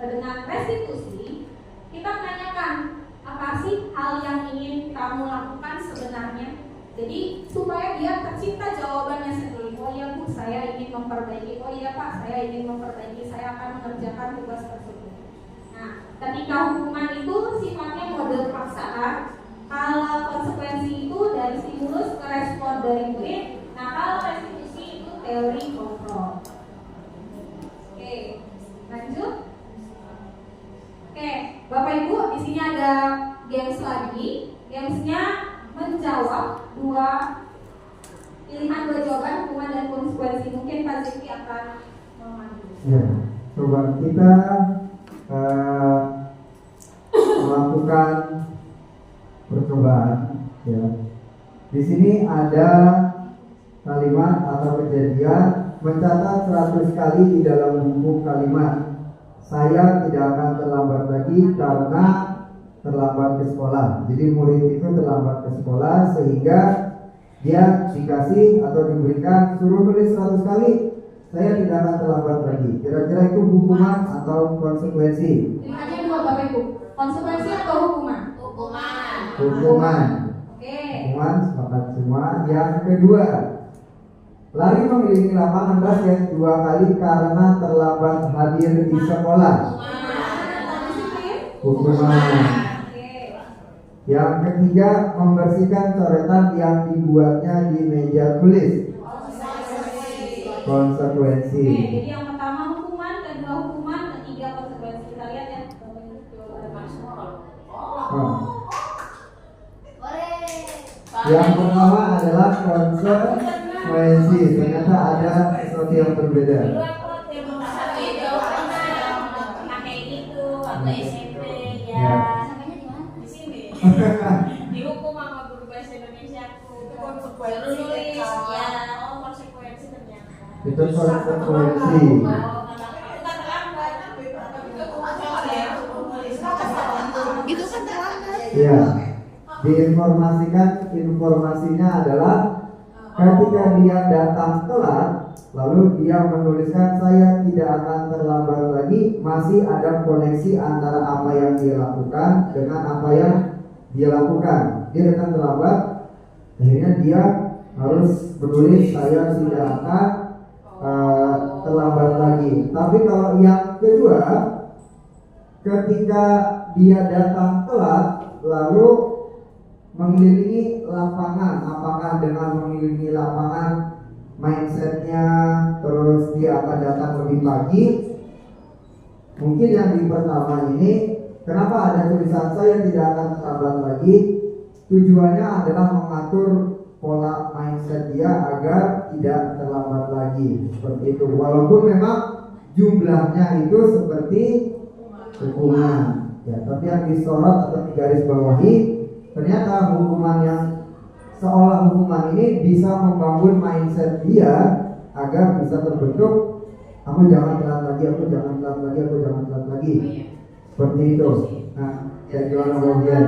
dengan restitusi, kita menanyakan apa sih hal yang ingin kamu lakukan sebenarnya. Jadi supaya dia tercipta jawabannya sendiri. Oh iya Bu, saya ingin memperbaiki. Oh iya Pak, saya ingin memperbaiki. Saya akan mengerjakan tugas tersebut. Nah, ketika hukuman itu sifatnya model paksaan. Kalau konsekuensi itu dari stimulus ke respon dari murid. Nah, kalau restitusi itu teori kontrol. Oke, lanjut. Oke, Bapak Ibu, di sini ada games lagi. Gamesnya menjawab 2 pilihan, 2 jawaban, hukuman dan konsekuensi. Mungkin Pak Zeki akan memandu. Ya, coba kita melakukan percobaan. Ya, di sini ada kalimat atau kejadian mencatat 100 kali di dalam buku kalimat. Saya tidak akan terlambat lagi karena terlambat ke sekolah. Jadi murid itu terlambat ke sekolah sehingga dia dikasih atau diberikan suruh tulis 100 kali. Saya tidak akan terlambat lagi. Kira-kira itu hukuman atau konsekuensi? Pilihannya 2 Bapak Ibu. Konsekuensi atau hukuman? Hukuman. Hukuman. Oke. Hukuman, sepakat semua. Yang kedua, lari mengelilingi lapangan basket 2 kali karena terlambat hadir di sekolah. Hukuman. Yang ketiga, membersihkan coretan yang dibuatnya di meja tulis. Konsekuensi. Oke, jadi yang pertama hukuman, kedua hukuman, ketiga konsekuensi. Kita lihat ya. Yang pertama adalah konsekuensi. Ternyata ada sesuatu yang berbeda. Ya. Dihukum sama guru bahasa Indonesia aku. Nulis ya, konsekuensi ternyata. Itu konsekuensi. Itu kan terlambat. Ya. Diinformasikan, informasinya adalah ketika dia datang telat, lalu dia menuliskan saya tidak akan terlambat lagi, masih ada koneksi antara apa yang dia lakukan dengan apa yang dia lakukan. Dia datang terlambat, akhirnya dia harus menulis saya tidak akan terlambat lagi. Tapi kalau yang kedua, ketika dia datang telat lalu mengelilingi lapangan, apakah dengan mengelilingi lapangan mindsetnya terus dia akan datang lebih pagi? Mungkin yang di pertama ini, kenapa ada tulisan saya tidak akan terlambat lagi? Tujuannya adalah mengatur pola mindset dia agar tidak terlambat lagi, seperti itu. Walaupun memang jumlahnya itu seperti hukuman, ya, tapi yang disorot atau digaris bawahi, ternyata hukuman yang seolah hukuman ini bisa membangun mindset dia agar bisa terbentuk, aku jangan telat lagi, aku jangan telat lagi, aku jangan telat lagi, seperti itu. Nah, ya gimana bagian?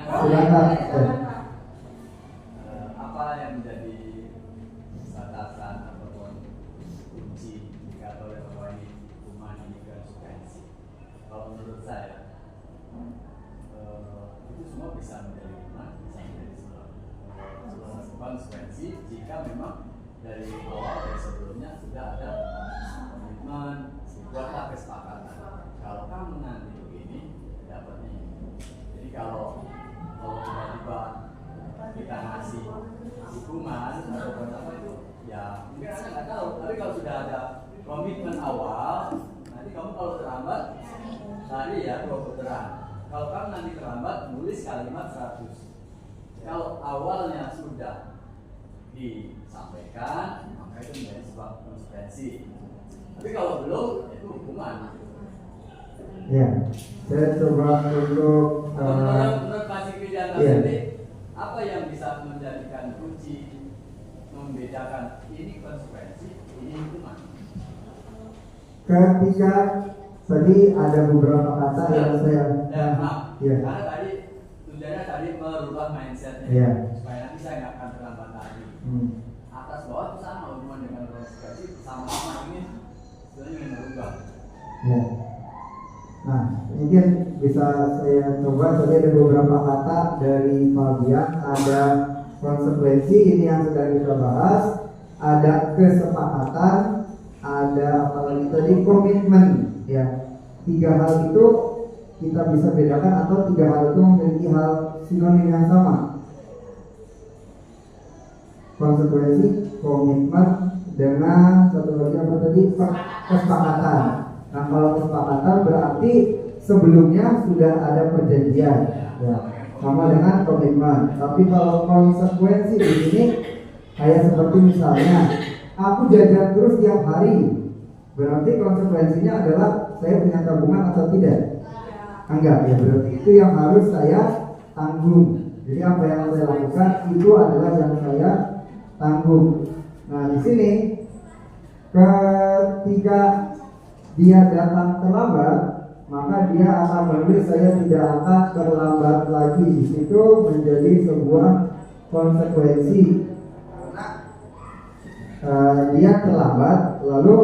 Silakan. Apa yang menjadi batasan ataupun kunci jika oleh bahwa ini hukuman ini konsekuensi? Kalau menurut saya itu semua bisa menjadi hukuman, bisa menjadi sebuah konsekuensi jika memang dari awal dari sebelumnya sudah ada komitmen, dibuatlah kesepakatan. Kalau kamu nanti begini, dapatnya ini. Jadi kalau tiba-tiba kita ngasih hukuman atau apa itu, ya mungkin Anda nggak tahu. Tapi kalau sudah ada komitmen awal, nanti kamu kalau terlambat tadi ya 2 putaran. Kalau kamu nanti terlambat, nulis kalimat 100. Kalau awalnya sudah disampaikan, maka itu menjadi sebuah konsekuensi. Tapi kalau belum, itu hukuman. Ya, saya coba untuk menurut Pak Sikri dan Pak Siti, apa yang bisa menjadikan kunci membedakan ini konsekuensi, ini hukuman? Ketika tadi ada beberapa kata yang saya karena tadi tujuannya tadi merubah mindsetnya supaya nanti saya nggak akan terlambat lagi. Atas bawah itu sama, hukuman dengan konsekuensi sama-sama ingin merubah. Ya. Nah, mungkin bisa saya coba. Tadi ada beberapa kata dari Fabian, ada konsekuensi, ini yang sedang kita bahas, ada kesepakatan, ada apalagi tadi komitmen, ya. 3 hal itu kita bisa bedakan atau 3 hal itu memiliki hal sinonim yang sama. Konsekuensi, komitmen, dengan satu lagi apa tadi? Kesepakatan. Nah, kalau kesepakatan berarti sebelumnya sudah ada perjanjian, ya, sama dengan komitmen. Tapi kalau konsekuensi di sini kayak seperti misalnya aku jajan terus tiap hari, berarti konsekuensinya adalah saya punya tabungan atau tidak? Enggak, ya berarti itu yang harus saya tanggung. Jadi apa yang saya lakukan itu adalah yang saya tanggung. Nah, di sini ketika dia datang terlambat, maka dia akan menulis saya tidak akan terlambat lagi. Di situ menjadi sebuah konsekuensi. Dia terlambat, lalu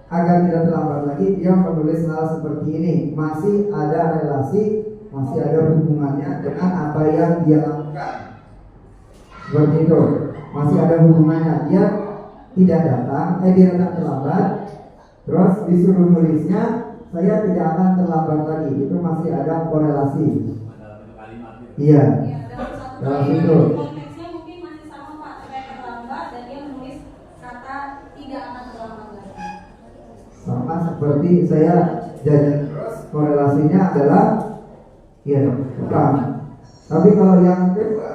agar tidak terlambat lagi dia menulis hal seperti ini. Masih ada relasi, masih ada hubungannya dengan apa yang dia lakukan. Seperti itu, masih ada hubungannya. Dia tidak datang, dia datang terlambat. Terus disuruh nulisnya saya tidak akan terlambat lagi, itu masih ada korelasi. Iya. Dalam itu. Konteksnya mungkin masih sama Pak, saya terlambat dan dia menulis kata tidak akan terlambat lagi. Sama seperti saya jajan terus, korelasinya adalah iya dong, bukan. Tapi kalau yang kedua,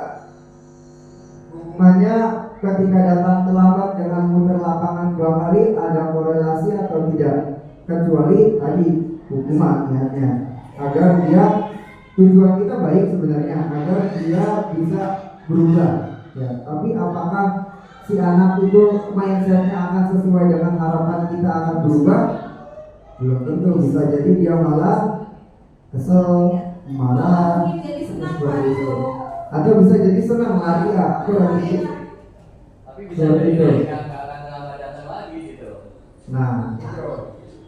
hukumannya ketika datang terlambat dengan muter lapangan 2 kali ada korelasi atau tidak, kecuali tadi hukuman niatnya agar dia, tujuan kita baik sebenarnya agar dia bisa berubah, ya. Tapi apakah si anak itu mindsetnya akan sesuai dengan harapan kita akan berubah? Belum tentu, bisa jadi dia malah kesel, marah, Jadi senang seperti Pak. itu. Atau bisa jadi senang lari, ya aku lagi. Tapi bisa jadi nggak akan terlambat datang lagi gitu. Nah,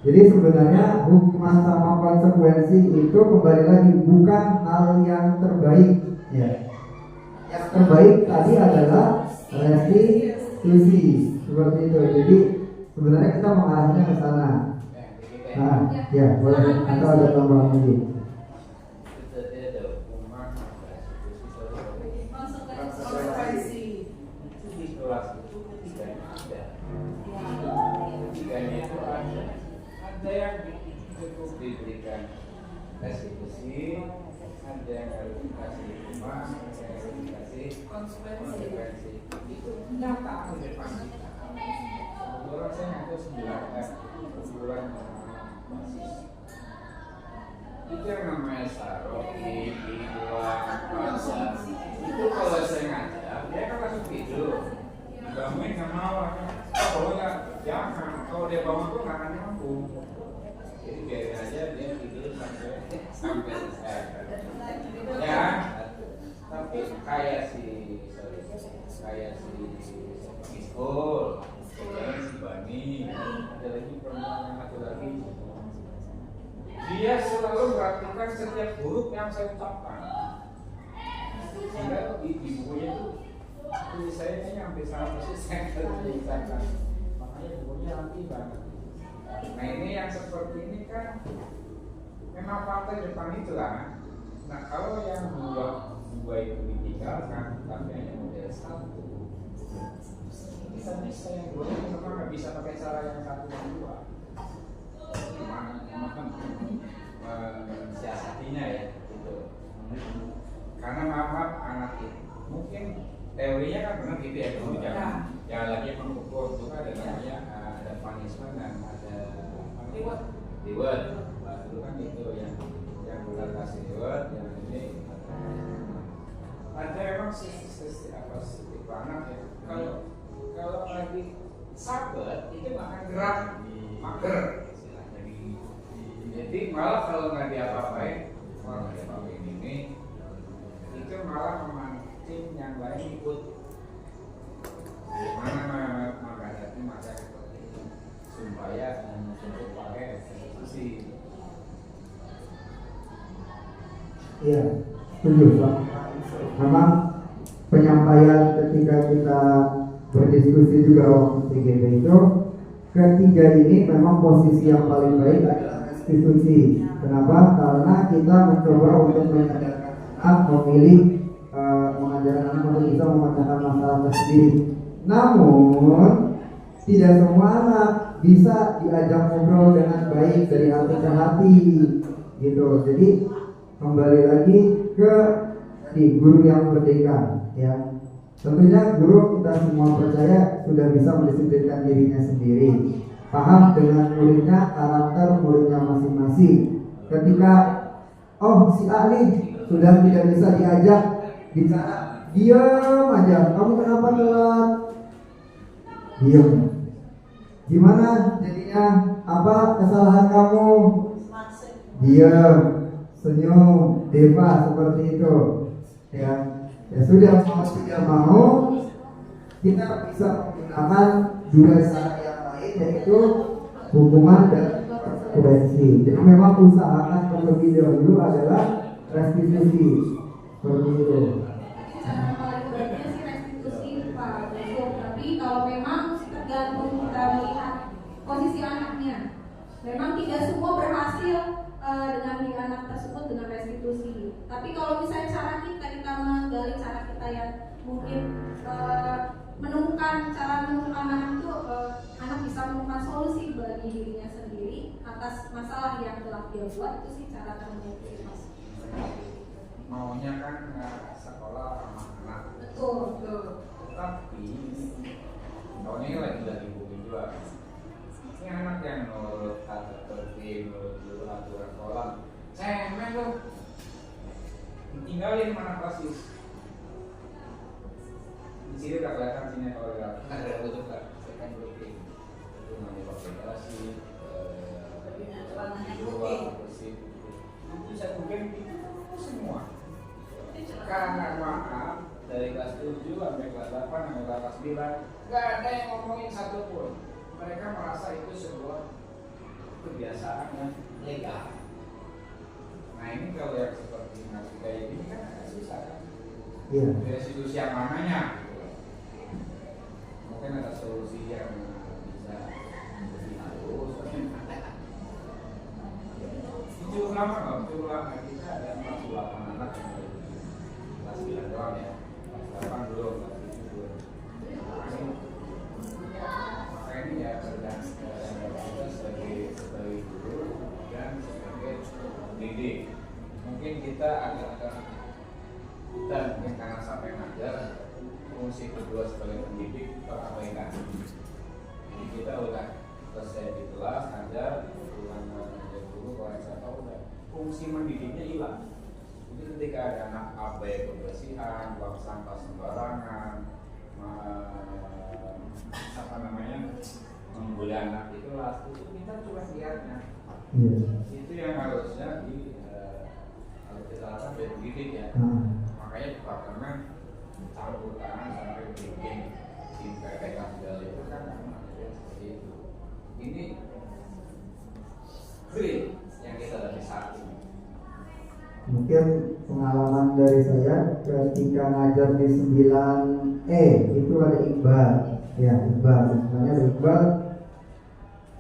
jadi sebenarnya hukuman sama konsekuensi itu kembali lagi bukan hal yang terbaik, ya. yang terbaik tadi adalah restitusi seperti itu. Jadi sebenarnya kita mengarahnya ke sana. Nah, ya boleh. Atau ada tambahan lagi? Konsekuensi. Itu di kelas itu ketiganya ada. Ketiganya itu ada yang cukup diberikan restitusi, ada yang harus dikasih rumah, ada yang harus dikasih konsekuensi. Itu nyata di depan kita. Kebetulan saya ngajar sebulan basis. Itu yang namanya saroi, ikhwan, pasar. Itu kalau saya ngajar, dia kan langsung tidur. Bangun nggak mau, kalau nggak jangan. Kalau dia bangun tuh nggak akan mampu. Jadi biarin aja dia tidur sampai selesai. Ya, tapi kayak si Miskul, kayak si Bani, ada lagi perempuan yang satu lagi. Dia selalu melakukan setiap huruf yang saya ucapkan. Sehingga di bukunya itu tulisannya hampir 100% saya tulisankan. Makanya bukunya rapi banget. Nah ini yang seperti ini kan memang partai depan itulah. Nah kalau yang dua itu ditinggalkan, tapi hanya model satu, bisa yang dua itu memang nggak bisa pakai cara yang satu dan dua. Gimana mensiasatinya ya gitu. Karena maaf anak itu mungkin teorinya kan benar gitu ya, dulu jangan lagi mengukur itu kan ada namanya ada punishment dan ada reward. Dulu kan itu yang bulan kasih reward, yang ini ada emang sisi apa sih anak ya. Kalau lagi sabar itu akan gerak mager. Jadi malah kalau nggak diapa-apain, orang diapa-apain ini itu malah memancing yang lain ikut. Mana menghadapi masa seperti itu supaya untuk pakai restitusi. Iya, setuju Pak. Memang penyampaian ketika kita berdiskusi juga waktu TGP itu, ketiga ini memang posisi yang paling baik adalah restitusi. Kenapa? Karena kita mencoba untuk menyadarkan anak memilih mengajarkan anak untuk bisa memecahkan masalah tersendiri. Namun tidak semua anak bisa diajak ngobrol dengan baik dari hati ke hati, gitu. Jadi kembali lagi ke guru yang merdeka, ya. Tentunya guru kita semua percaya sudah bisa mendisiplinkan dirinya sendiri, paham dengan muridnya, karakter muridnya masing-masing. Ketika si A nih sudah tidak bisa diajak bicara, diam aja. Kamu kenapa telat? Diam. Gimana jadinya? Apa kesalahan kamu? Diam. Senyum. Deva seperti itu. Ya sudah, mau tidak mau kita bisa menggunakan dua cara yang lain, yaitu hukuman dan konsekuensi. Jadi memang usahakan terlebih dahulu adalah restitusi seperti itu. Cara paling baiknya sih restitusi Pak Besok. Tapi kalau memang tergantung kita melihat posisi anaknya. Memang tidak semua berhasil dengan anak tersebut dengan restitusi. Tapi kalau misalnya cara kita menggali cara kita yang mungkin menemukan anak itu, anak bisa menemukan solusi bagi dirinya sendiri atas masalah yang telah dia buat, itu sih cara terbaik. Maunya kan sekolah ramah anak. Betul. Tapi tahun ini lagi buku juga. Ini anak yang nurut tata tertib, nurut aturan sekolah. Cemen loh. Tinggalin mana basis. Di sini udah kelihatan sini kalau ada untuk saya kan berarti itu namanya organisasi, dua bersih. Itu satu geng itu semua. Karena maaf dari kelas 7 sampai kelas 8 sampai kelas 9 nggak ada yang ngomongin satu pun. Mereka merasa itu sebuah kebiasaan yang legal. Nah ini kalau yang seperti nasi kayak gini kan agak susah kan. Iya. Restitusi yang mananya gitu. Mungkin ada solusi yang bisa lebih halus. Cukup lama nggak? Cukup lama. Kita ada 48 anak yang dari kelas 9 doang ya. Kelas 8 belum, kelas 7 belum. Maka ini ya kerjaan kita sebagai guru dan sebagai pendidik. Mungkin kita agak kita mungkin karena sampai ngajar, fungsi kedua sebagai pendidik terabaikan. Jadi kita udah selesai di kelas ngajar, kebetulan ngajar guru, koreksi apa udah, fungsi mendidiknya hilang. Jadi ketika ada anak abai kebersihan, buang sampah sembarangan, membuli anak di kelas, itu kita cuma lihatnya. Itu yang harusnya harus kita lakukan dari pendidik ya. Makanya departemen campur tangan sampai bikin tim PPK segala itu kan seperti itu. Ini green yang kita dari satu. Mungkin pengalaman dari saya ketika ngajar di 9E itu ada Iqbal. Ya, Iqbal. Sebenarnya ada Iqbal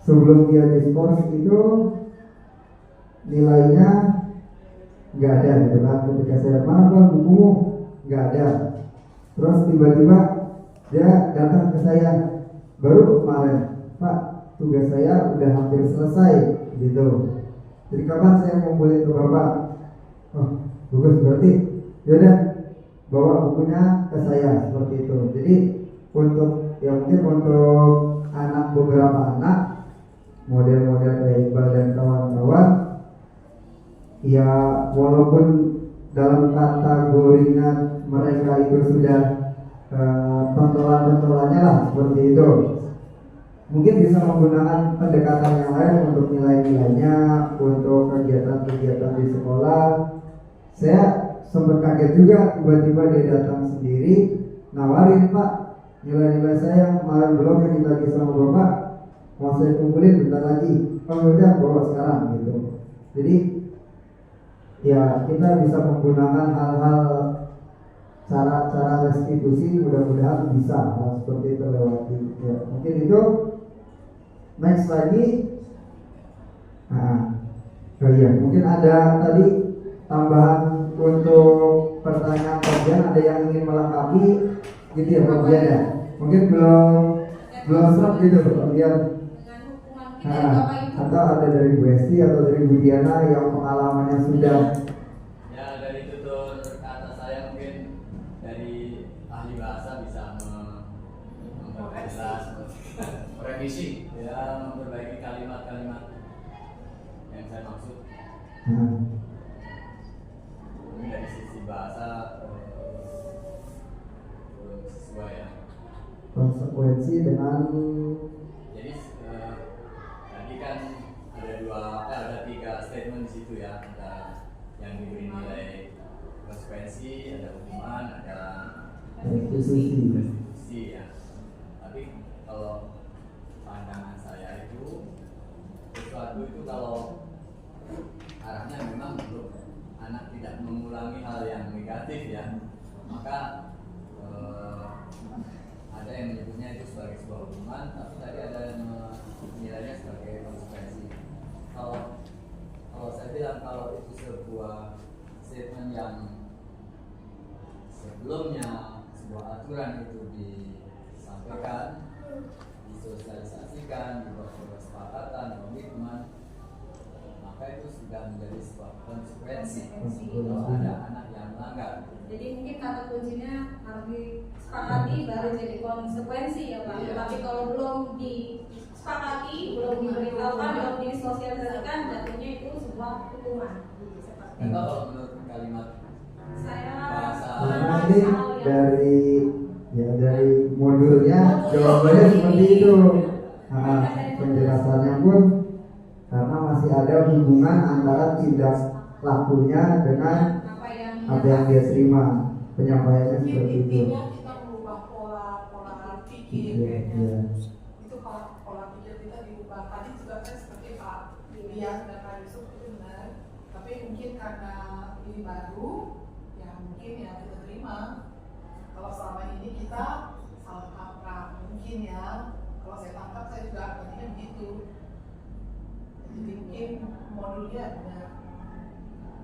sebelum dia diskors itu nilainya nggak ada gitu kan. Ketika saya mana bukumu nggak ada. Terus tiba-tiba dia datang ke saya baru kemarin, Pak, tugas saya udah hampir selesai gitu. Jadi kapan saya ngumpulin ke Bapak? Oh, bagus, berarti yaudah bawa bukunya ke saya seperti itu. Jadi untuk ya mungkin untuk anak beberapa anak model-model kayak Iqbal dan kawan-kawan, ya walaupun dalam kategorinya mereka itu sudah pentolan-pentolannya lah seperti itu, mungkin bisa menggunakan pendekatan yang lain untuk nilai-nilainya, untuk kegiatan-kegiatan di sekolah. Saya sempat kaget juga tiba-tiba dia datang sendiri nawarin, Pak, nilai-nilai saya yang kemarin belum yang ditagih sama Bapak mau saya kumpulin bentar lagi. Oh udah bawa sekarang gitu. Jadi ya kita bisa menggunakan hal-hal cara restitusi, mudah-mudahan bisa hal seperti itu lewati. Ya, mungkin itu. Next lagi. Oh iya, mungkin ada tadi tambahan untuk pertanyaan kajian, ada yang ingin melengkapi gitu ya kajian ya. Mungkin belum serap gitu kajian. Atau ada dari Bu Esti atau dari Bu Diana yang pengalamannya sudah. Ya, dari tutur kata saya mungkin dari ahli bahasa bisa memperjelas, Revisi. ya, memperbaiki kalimat-kalimat yang saya maksud. Ini dari sisi bahasa belum sesuai ya. Konsekuensi dengan Jadi tadi kan ada 3 statement di situ ya, ada yang diberi nilai konsekuensi, ada hukuman, ada restitusi ya. Tapi kalau pandangan saya itu sesuatu itu kalau arahnya memang untuk anak tidak mengulangi hal yang negatif ya, maka ada yang menyebutnya itu sebagai sebuah hukuman, tapi tadi ada yang menilainya sebagai konsekuensi. Kalau saya bilang kalau itu sebuah statement yang sebelumnya sebuah aturan itu disampaikan, disosialisasikan, dibuat kesepakatan, komitmen, maka itu sudah menjadi sebuah konsekuensi kalau ada anak yang melanggar. Jadi mungkin kata kuncinya harus disepakati baru jadi konsekuensi ya Pak. Iya. Tapi kalau belum disepakati, belum diberitahukan, belum disosialisasikan, jatuhnya itu sebuah hukuman. Dan kalau menurut kalimat Saya nanti dari modulnya jawabannya seperti itu. Penjelasannya pun karena masih ada hubungan antara tindak lakunya dengan apa yang dia terima, penyampaiannya seperti itu. Kita merubah pola pikir kayaknya. Itu pola pikir kita diubah. Tadi juga kan seperti Pak Lilian dan Pak Yusuf itu benar. Tapi mungkin karena ini baru, ya mungkin ya kita terima. Kalau selama ini kita salah kaprah, mungkin ya. Kalau saya tangkap saya juga artinya begitu. Jadi mungkin modulnya benar.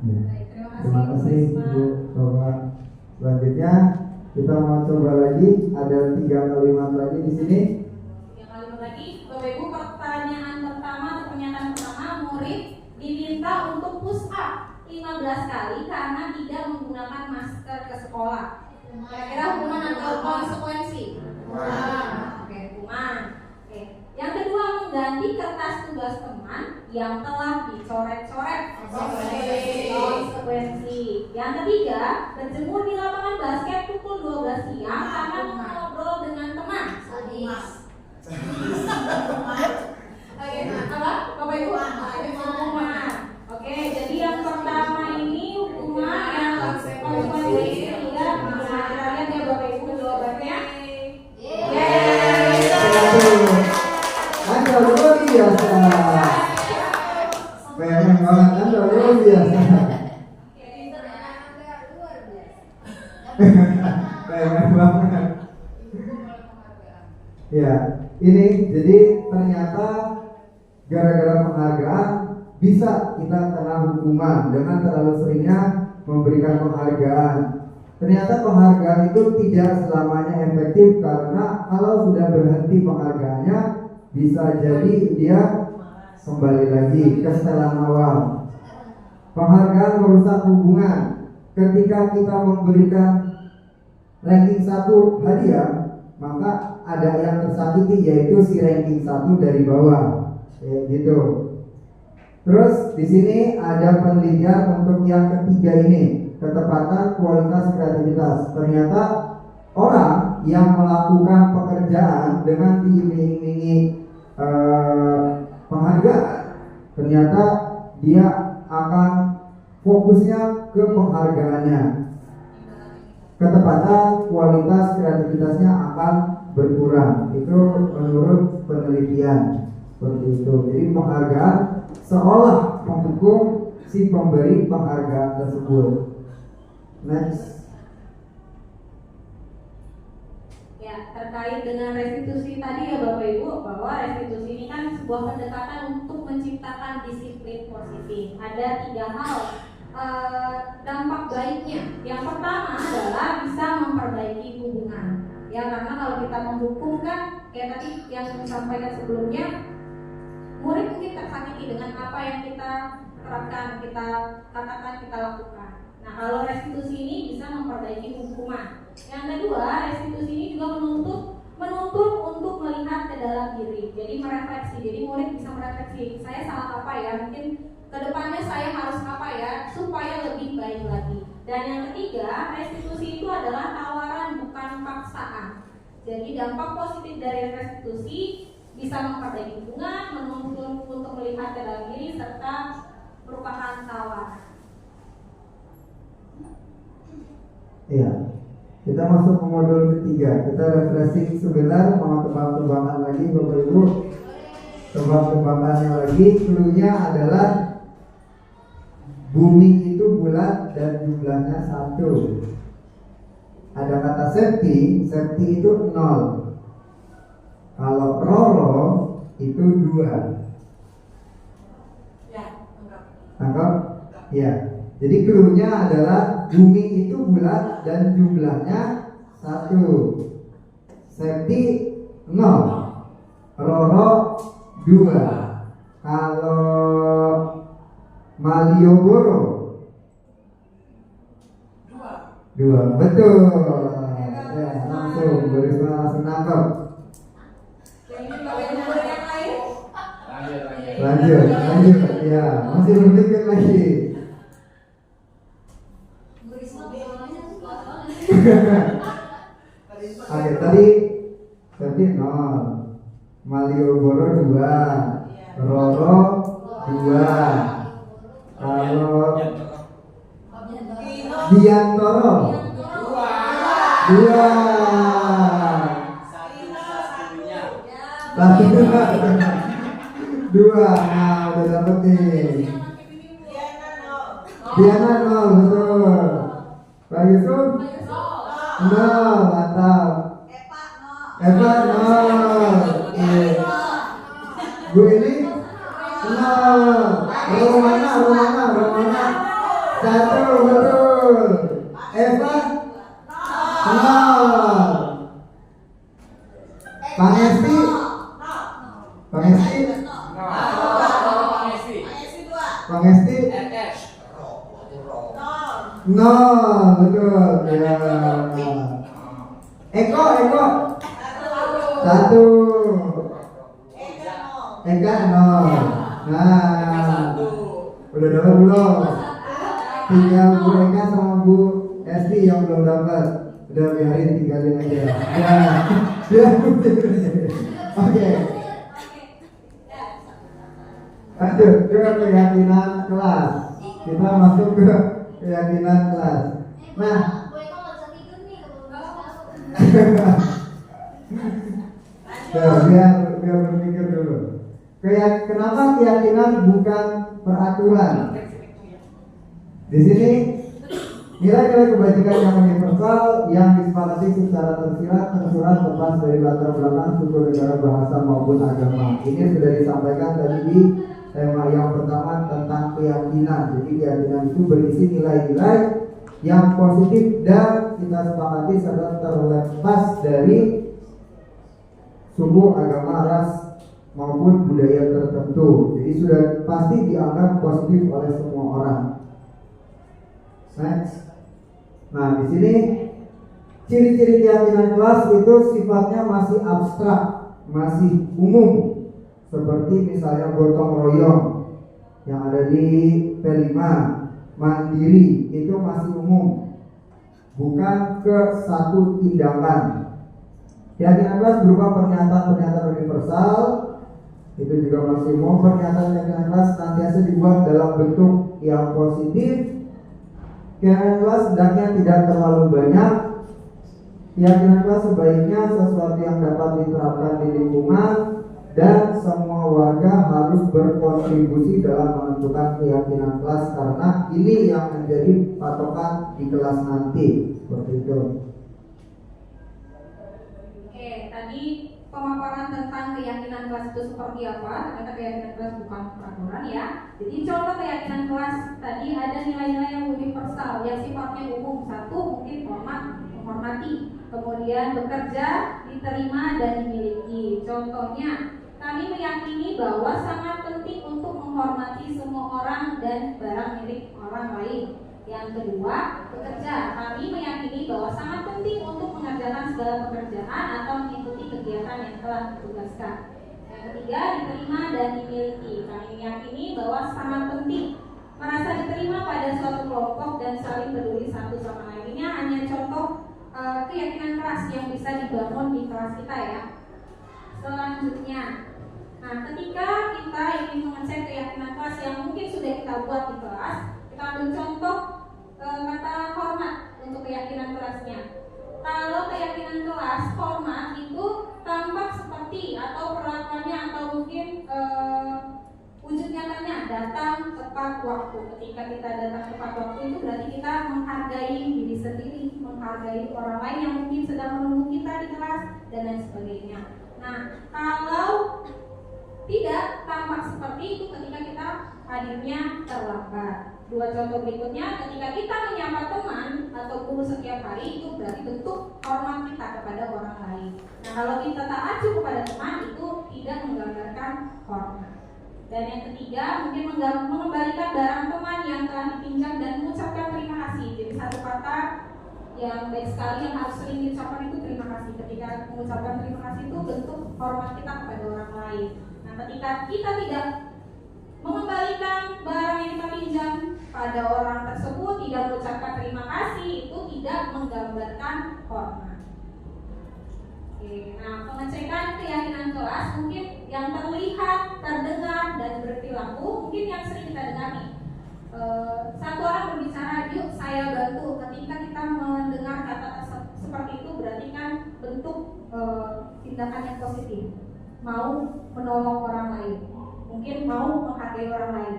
Ya. Baik, Terima kasih Ibu Bapak. Selanjutnya kita mau coba lagi, ada 3 kalimat lagi di sini. 3 kalimat lagi. Bapak Ibu, pertanyaan pertama atau pernyataan pertama, murid diminta untuk push up 15 kali karena tidak menggunakan masker ke sekolah. Kira-kira hukuman atau konsekuensi? Oke, hukuman. Oke. Yang kedua, mengganti kertas tugas teman yang telah dicoret-coret. Konsekuensi. Yang ketiga, berjemur di lapangan basket pukul 12 siang karena mengobrol dengan teman. Oke, apa? Bapak Ibu, hukuman. Oke, jadi yang pertama ini hukuman, yang konsekuensi ketiga. Nah, kita lihat ya Bapak Ibu jawabannya. Anda luar biasa. Memang banget Anda luar biasa. Memang banget. Ya, ini jadi ternyata gara-gara penghargaan bisa kita kena hukuman dengan terlalu seringnya memberikan penghargaan. Ternyata penghargaan itu tidak selamanya efektif karena kalau sudah berhenti penghargaannya bisa jadi dia kembali lagi ke setelan awal. Penghargaan merusak hubungan. Ketika kita memberikan ranking 1 hadiah, maka ada yang tersakiti yaitu si ranking 1 dari bawah. Ya, gitu. Terus di sini ada penelitian untuk yang ketiga ini, ketepatan kualitas kreativitas. Ternyata orang yang melakukan pekerjaan dengan diiming-imingi penghargaan, ternyata dia akan fokusnya ke penghargaannya. Ketepatan kualitas kreativitasnya akan berkurang. Itu menurut penelitian seperti itu. Jadi penghargaan seolah mendukung si pemberi penghargaan tersebut. Next. Ya, terkait dengan restitusi tadi ya Bapak Ibu, bahwa restitusi ini kan sebuah pendekatan untuk menciptakan disiplin positif. Ada 3 hal dampak baiknya. Yang pertama adalah bisa memperbaiki hubungan. Ya, karena kalau kita menghukum kan kayak tadi yang disampaikan sebelumnya, murid mungkin tersakiti dengan apa yang kita terapkan, kita katakan, kita lakukan. Nah, kalau restitusi ini bisa memperbaiki hukuman. Yang kedua, restitusi ini juga menuntut untuk melihat ke dalam diri. Jadi merefleksi. Jadi murid bisa merefleksi, saya salah apa ya? Mungkin kedepannya saya harus apa ya supaya lebih baik lagi. Dan yang ketiga, restitusi itu adalah tawaran bukan paksaan. Jadi dampak positif dari restitusi bisa memperbaiki hubungan, menuntut untuk melihat ke dalam diri, serta merupakan tawaran. Iya. Kita masuk ke modul ketiga. Kita refreshing sebentar, mau tebak-tebakan lagi Bapak Ibu. Tebak-tebakannya lagi, cluenya adalah bumi itu bulat dan jumlahnya 1. Ada kata safety itu 0. Kalau Roro itu 2. Ya, enggak. Tangkap? Ya. Jadi cluenya adalah bumi itu bulat dan jumlahnya 1. Safety 0. Roro 2. Kalau Malioboro 2. Betul. Ya, langsung Burisma langsung nangkep. Lanjut. Ya, masih berpikir lagi. Oke, tadi 0. Malioboro 2. Roro 2. Kalau Biantoro 2. Nah, udah dapet nih. Diana 0, betul. Bayu Nol, mantap. Eva nol. Oke. Bu ini nol. Romana. Satu, betul. Eva nol. Bang Esti. Bang Esti nol, betul. Ya. Eko satu. Eka nol. Nah, udah dapat belum? Tinggal Bu Eka sama Bu Esti yang belum dapat. Udah biarin tinggalin aja. Ya. Oke. Lanjut ke keyakinan kelas. Kita masuk ke keyakinan kelas. Nah, biar berpikir dulu. Kenapa keyakinan bukan peraturan? Di sini nilai-nilai kebajikan yang universal yang disepakati secara tersurat lepas dari latar belakang suku, negara, bahasa maupun agama. Ini sudah disampaikan tadi di tema yang pertama tentang keyakinan. Jadi keyakinan itu berisi nilai-nilai yang positif dan kita sepakati serta terlepas dari suku, agama, ras maupun budaya tertentu. Jadi sudah pasti dianggap positif oleh semua orang. Next. Nah, di sini ciri-ciri keyakinan kelas itu sifatnya masih abstrak, masih umum. Seperti misalnya gotong royong yang ada di P5, mandiri, itu masih umum, bukan ke satu tindakan. Keyakinan kelas berupa pernyataan-pernyataan universal, itu juga masih umum. Pernyataan keyakinan kelas senantiasa dibuat dalam bentuk yang positif. Keyakinan kelas hendaknya tidak terlalu banyak. Keyakinan kelas sebaiknya sesuatu yang dapat diterapkan di lingkungan, dan semua warga harus berkontribusi dalam menentukan keyakinan kelas, karena ini yang menjadi patokan di kelas nanti. Seperti itu. Oke, tadi pemaparan tentang keyakinan kelas itu seperti apa. Ternyata keyakinan kelas bukan peraturan ya. Jadi contoh keyakinan kelas tadi ada nilai-nilai yang universal yang sifatnya umum. Satu, mungkin menghormati, kemudian bekerja, diterima dan dimiliki. Contohnya, kami meyakini bahwa sangat penting untuk menghormati semua orang dan barang milik orang lain. Yang kedua, bekerja. Kami meyakini bahwa sangat penting untuk mengerjakan segala pekerjaan atau mengikuti kegiatan yang telah ditugaskan. Yang ketiga, diterima dan dimiliki. Kami meyakini bahwa sangat penting merasa diterima pada suatu kelompok dan saling peduli satu sama lain. Ini hanya contoh keyakinan keras yang bisa dibangun di kelas kita ya. Selanjutnya, nah ketika kita ingin mengecek keyakinan kelas yang mungkin sudah kita buat di kelas, kita ambil contoh kata hormat untuk keyakinan kelasnya. Kalau keyakinan kelas hormat itu tampak seperti atau perlakuannya atau mungkin wujud nyatanya datang tepat waktu. Ketika kita datang tepat waktu itu berarti kita menghargai diri sendiri, menghargai orang lain yang mungkin sedang menunggu kita di kelas dan lain sebagainya. Nah, kalau tidak tampak seperti itu ketika kita hadirnya terlambat. Dua contoh berikutnya, ketika kita menyapa teman atau guru setiap hari, itu berarti bentuk hormat kita kepada orang lain. Nah, kalau kita tak acuh kepada teman, itu tidak menggambarkan hormat. Dan yang ketiga, mungkin mengembalikan barang teman yang telah dipinjam dan mengucapkan terima kasih. Jadi satu kata yang baik sekali yang harus sering diucapkan itu terima kasih. Ketika mengucapkan terima kasih itu bentuk hormat kita kepada orang lain. Nah, ketika kita tidak mengembalikan barang yang kita pinjam pada orang tersebut, tidak mengucapkan terima kasih, itu tidak menggambarkan hormat. Oke, nah pengecekan keyakinan kelas mungkin yang terlihat, terdengar dan berperilaku mungkin yang sering kita dengar nih. Satu orang berbicara, yuk saya bantu. Ketika kita mendengar kata seperti itu berarti kan bentuk tindakan yang positif, mau menolong orang lain, mungkin mau menghargai orang lain.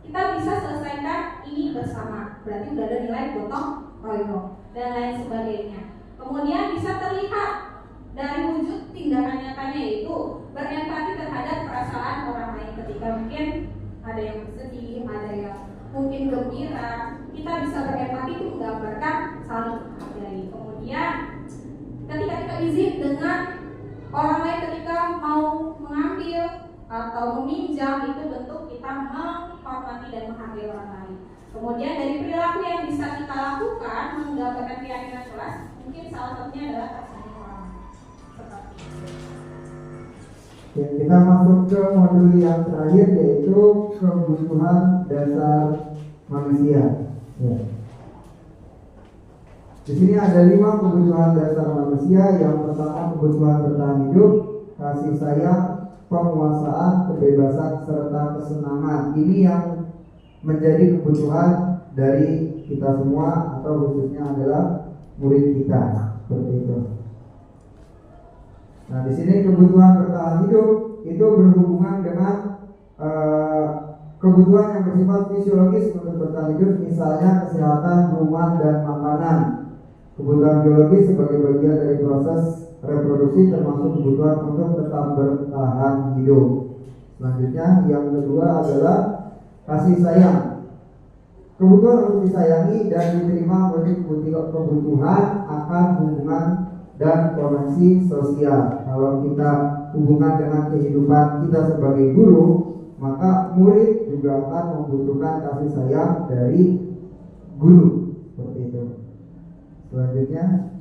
Kita bisa selesaikan ini bersama. berarti udah ada nilai gotong royong dan lain sebagainya. Kemudian bisa terlihat dari wujud tindakan nyatanya itu berempati terhadap perasaan orang lain ketika mungkin ada yang sedih, ada yang mungkin gembira, kita bisa berempati itu menggambarkan saling menghargai. Kemudian ketika kita izin dengan orang lain ketika mau mengambil atau meminjam, itu bentuk kita menghormati dan menghargai orang lain. Kemudian dari perilaku yang bisa kita lakukan menggambarkan keyakinan kelas, mungkin salah satunya adalah kasih orang seperti itu. Ya, kita masuk ke modul yang terakhir, yaitu kebutuhan dasar manusia. Ya. Di sini ada 5 kebutuhan dasar manusia. Yang pertama kebutuhan bertahan hidup, kasih sayang, penguasaan, kebebasan, serta kesenangan. Ini yang menjadi kebutuhan dari kita semua, atau khususnya adalah murid kita, seperti itu. Nah, di sini kebutuhan bertahan hidup itu berhubungan dengan kebutuhan yang bersifat fisiologis untuk bertahan hidup, misalnya kesehatan, rumah, dan makanan. Kebutuhan biologis sebagai bagian dari proses reproduksi, termasuk kebutuhan untuk tetap bertahan hidup. Selanjutnya, yang kedua adalah kasih sayang. Kebutuhan untuk disayangi dan diterima menjadi kebutuhan akan hubungan dan koneksi sosial. Kalau kita hubungan dengan kehidupan kita sebagai guru, maka murid juga akan membutuhkan kasih sayang dari guru, seperti itu. Selanjutnya,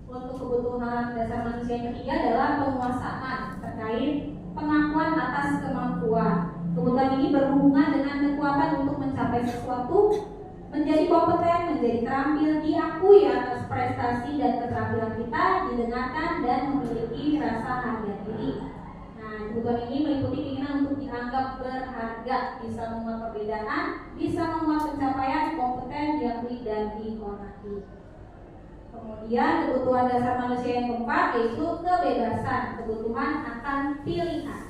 untuk kebutuhan dasar manusia yang ketiga adalah penguasaan terkait pengakuan atas kemampuan. Kebutuhan ini berhubungan dengan kekuatan untuk mencapai sesuatu, menjadi kompeten, menjadi terampil, diakui atas prestasi dan keterampilan kita, didengarkan dan memiliki rasa harga diri. Nah, kebutuhan ini meliputi keinginan untuk dianggap berharga, bisa memuat perbedaan, bisa memuat pencapaian, kompeten, diakui dan dihormati. Kemudian kebutuhan dasar manusia yang keempat yaitu kebebasan, kebutuhan akan pilihan.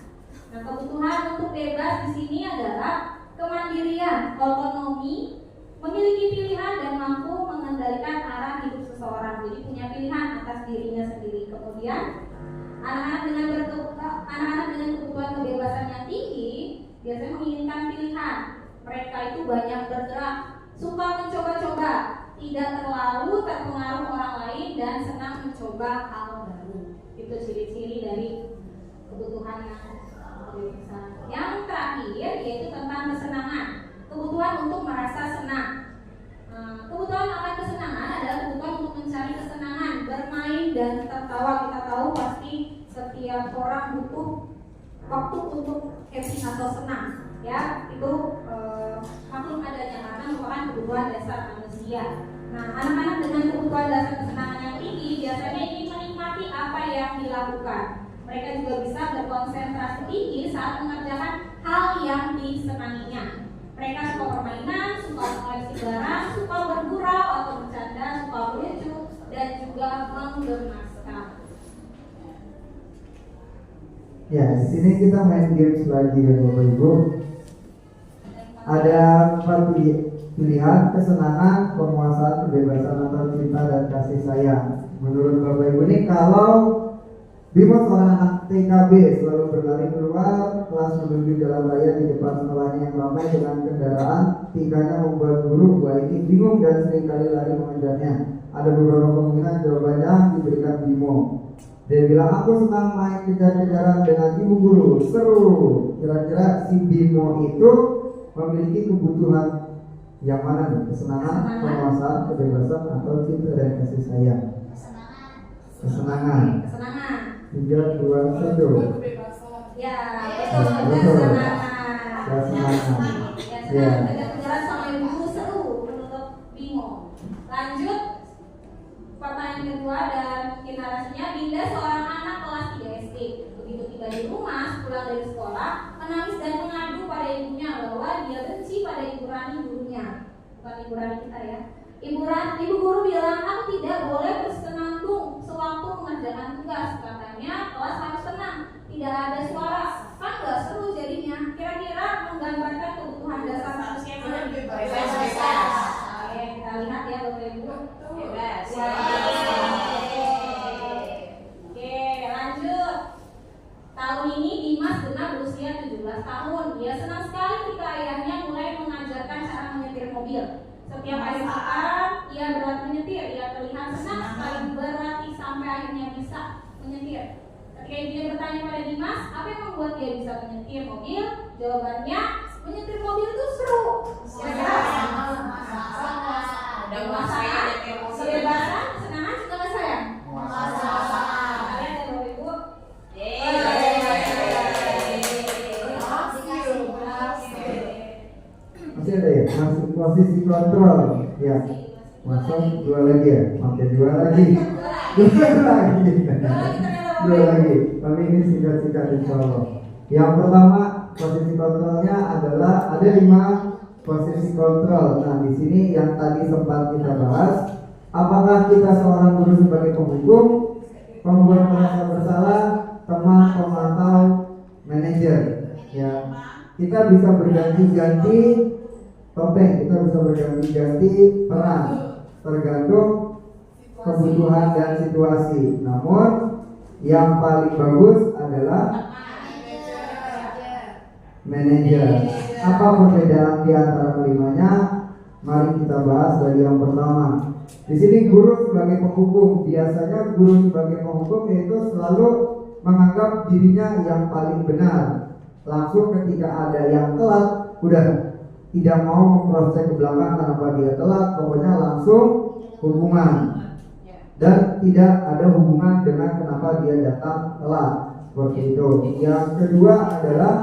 Nah, kebutuhan untuk bebas di sini adalah kemandirian, otonomi, memiliki pilihan dan mampu mengendalikan arah hidup seseorang. Jadi punya pilihan atas dirinya sendiri. Kemudian anak-anak dengan kebutuhan kebebasan yang tinggi biasanya menginginkan pilihan. Mereka itu banyak bergerak, suka mencoba-coba, tidak terlalu terpengaruh orang lain dan senang mencoba hal baru. Itu ciri-ciri dari kebutuhan yang kebebasan. Yang terakhir yaitu tentang kesenangan, kebutuhan untuk merasa senang. Kebutuhan akan kesenangan adalah kebutuhan untuk mencari kesenangan, bermain dan tertawa. Kita tahu pasti setiap orang butuh waktu untuk happy atau senang, ya. Itu maklum adanya karena merupakan kebutuhan dasar manusia. Nah, anak-anak dengan kebutuhan dasar kesenangan yang tinggi biasanya ingin menikmati apa yang dilakukan. Mereka juga bisa berkonsentrasi tinggi saat mengerjakan hal yang disenanginya. Mereka suka permainan, suka mengoleksi barang, suka bergurau atau bercanda, suka lucu, dan juga menggemaskan. ya di sini kita main games lagi ya Bapak Ibu. Ada 4 pilihan: kesenangan, penguasaan, kebebasan atau cinta, dan kasih sayang. Menurut Bapak Ibu ini, kalau Bimo seorang anak TKB selalu berlari keluar kelas menuju jalan raya di depan sekolahnya yang ramai dengan kendaraan. Tingkahnya membuat guru buah ini bingung dan seringkali lari mengejarnya. Ada beberapa kemungkinan jawabannya diberikan Bimo. Dia bilang, aku senang main kejar-kejaran dengan ibu guru, seru. Kira-kira si Bimo itu memiliki kebutuhan yang mana nih? Kesenangan, penguasaan, kebebasan, atau cinta dan kasih sayang? Kesenangan. 3, 2, 1. Ya, betul. kesenangan. Kesenangan. Ya, kejar-kejaran sama ibu guru seru menurut Bimo. Lanjut, pertanyaan kedua dan mungkin narasinya. Dinda seorang anak kelas 3 SD. Begitu tiba di rumah, pulang dari sekolah, menangis dan mengadu pada ibunya bahwa dia benci pada ibu Rani gurunya. Bukan ibu Rani kita ya. Ibu guru bilang, aku tidak boleh bersenandung sewaktu mengerjakan tugas. Katanya kelas harus tenang, tidak ada suara. Kan gak seru jadinya. Kira-kira menggambarkan kebutuhan dasar manusia yang Bebas. Bebas. Oke, lanjut. Tahun ini Dimas genap berusia 17 tahun. Dia senang sekali ketika ayahnya mulai mengajarkan cara menyetir mobil. Setiap hari makan, ia berlatih menyetir. Ia terlihat senang sekali berlatih sampai akhirnya bisa menyetir. Ketika ibunya bertanya pada Dimas, apa yang membuat dia bisa menyetir mobil? Jawabannya, menyetir mobil itu seru. Dan masalah, kebebasan, kesenangan juga nggak sayang. Kalian ada Bapak Ibu? Masih ada ya? Masih posisi kontrol. Ya. Masuk dua lagi ya? Oke, dua lagi. Dua lagi. Tapi ini singkat-singkat insya Allah. Yang pertama, posisi kontrolnya adalah ada 5 posisi kontrol. Nah, di sini yang tadi sempat kita bahas, apakah kita seorang guru sebagai penghukum, pembuat merasa bersalah, teman, pemantau, manajer. Ya, kita bisa berganti-ganti topeng, kita bisa berganti-ganti peran, tergantung kebutuhan dan situasi. Namun yang paling bagus adalah manajer. Apa perbedaan di antara kelimanya? Mari kita bahas dari yang pertama. Di sini guru sebagai penghukum, biasanya guru sebagai penghukum itu selalu menganggap dirinya yang paling benar. Langsung ketika ada yang telat, udah tidak mau memproses ke belakang kenapa dia telat, pokoknya langsung hukuman. Dan tidak ada hubungan dengan kenapa dia datang telat. Seperti itu. Yang kedua adalah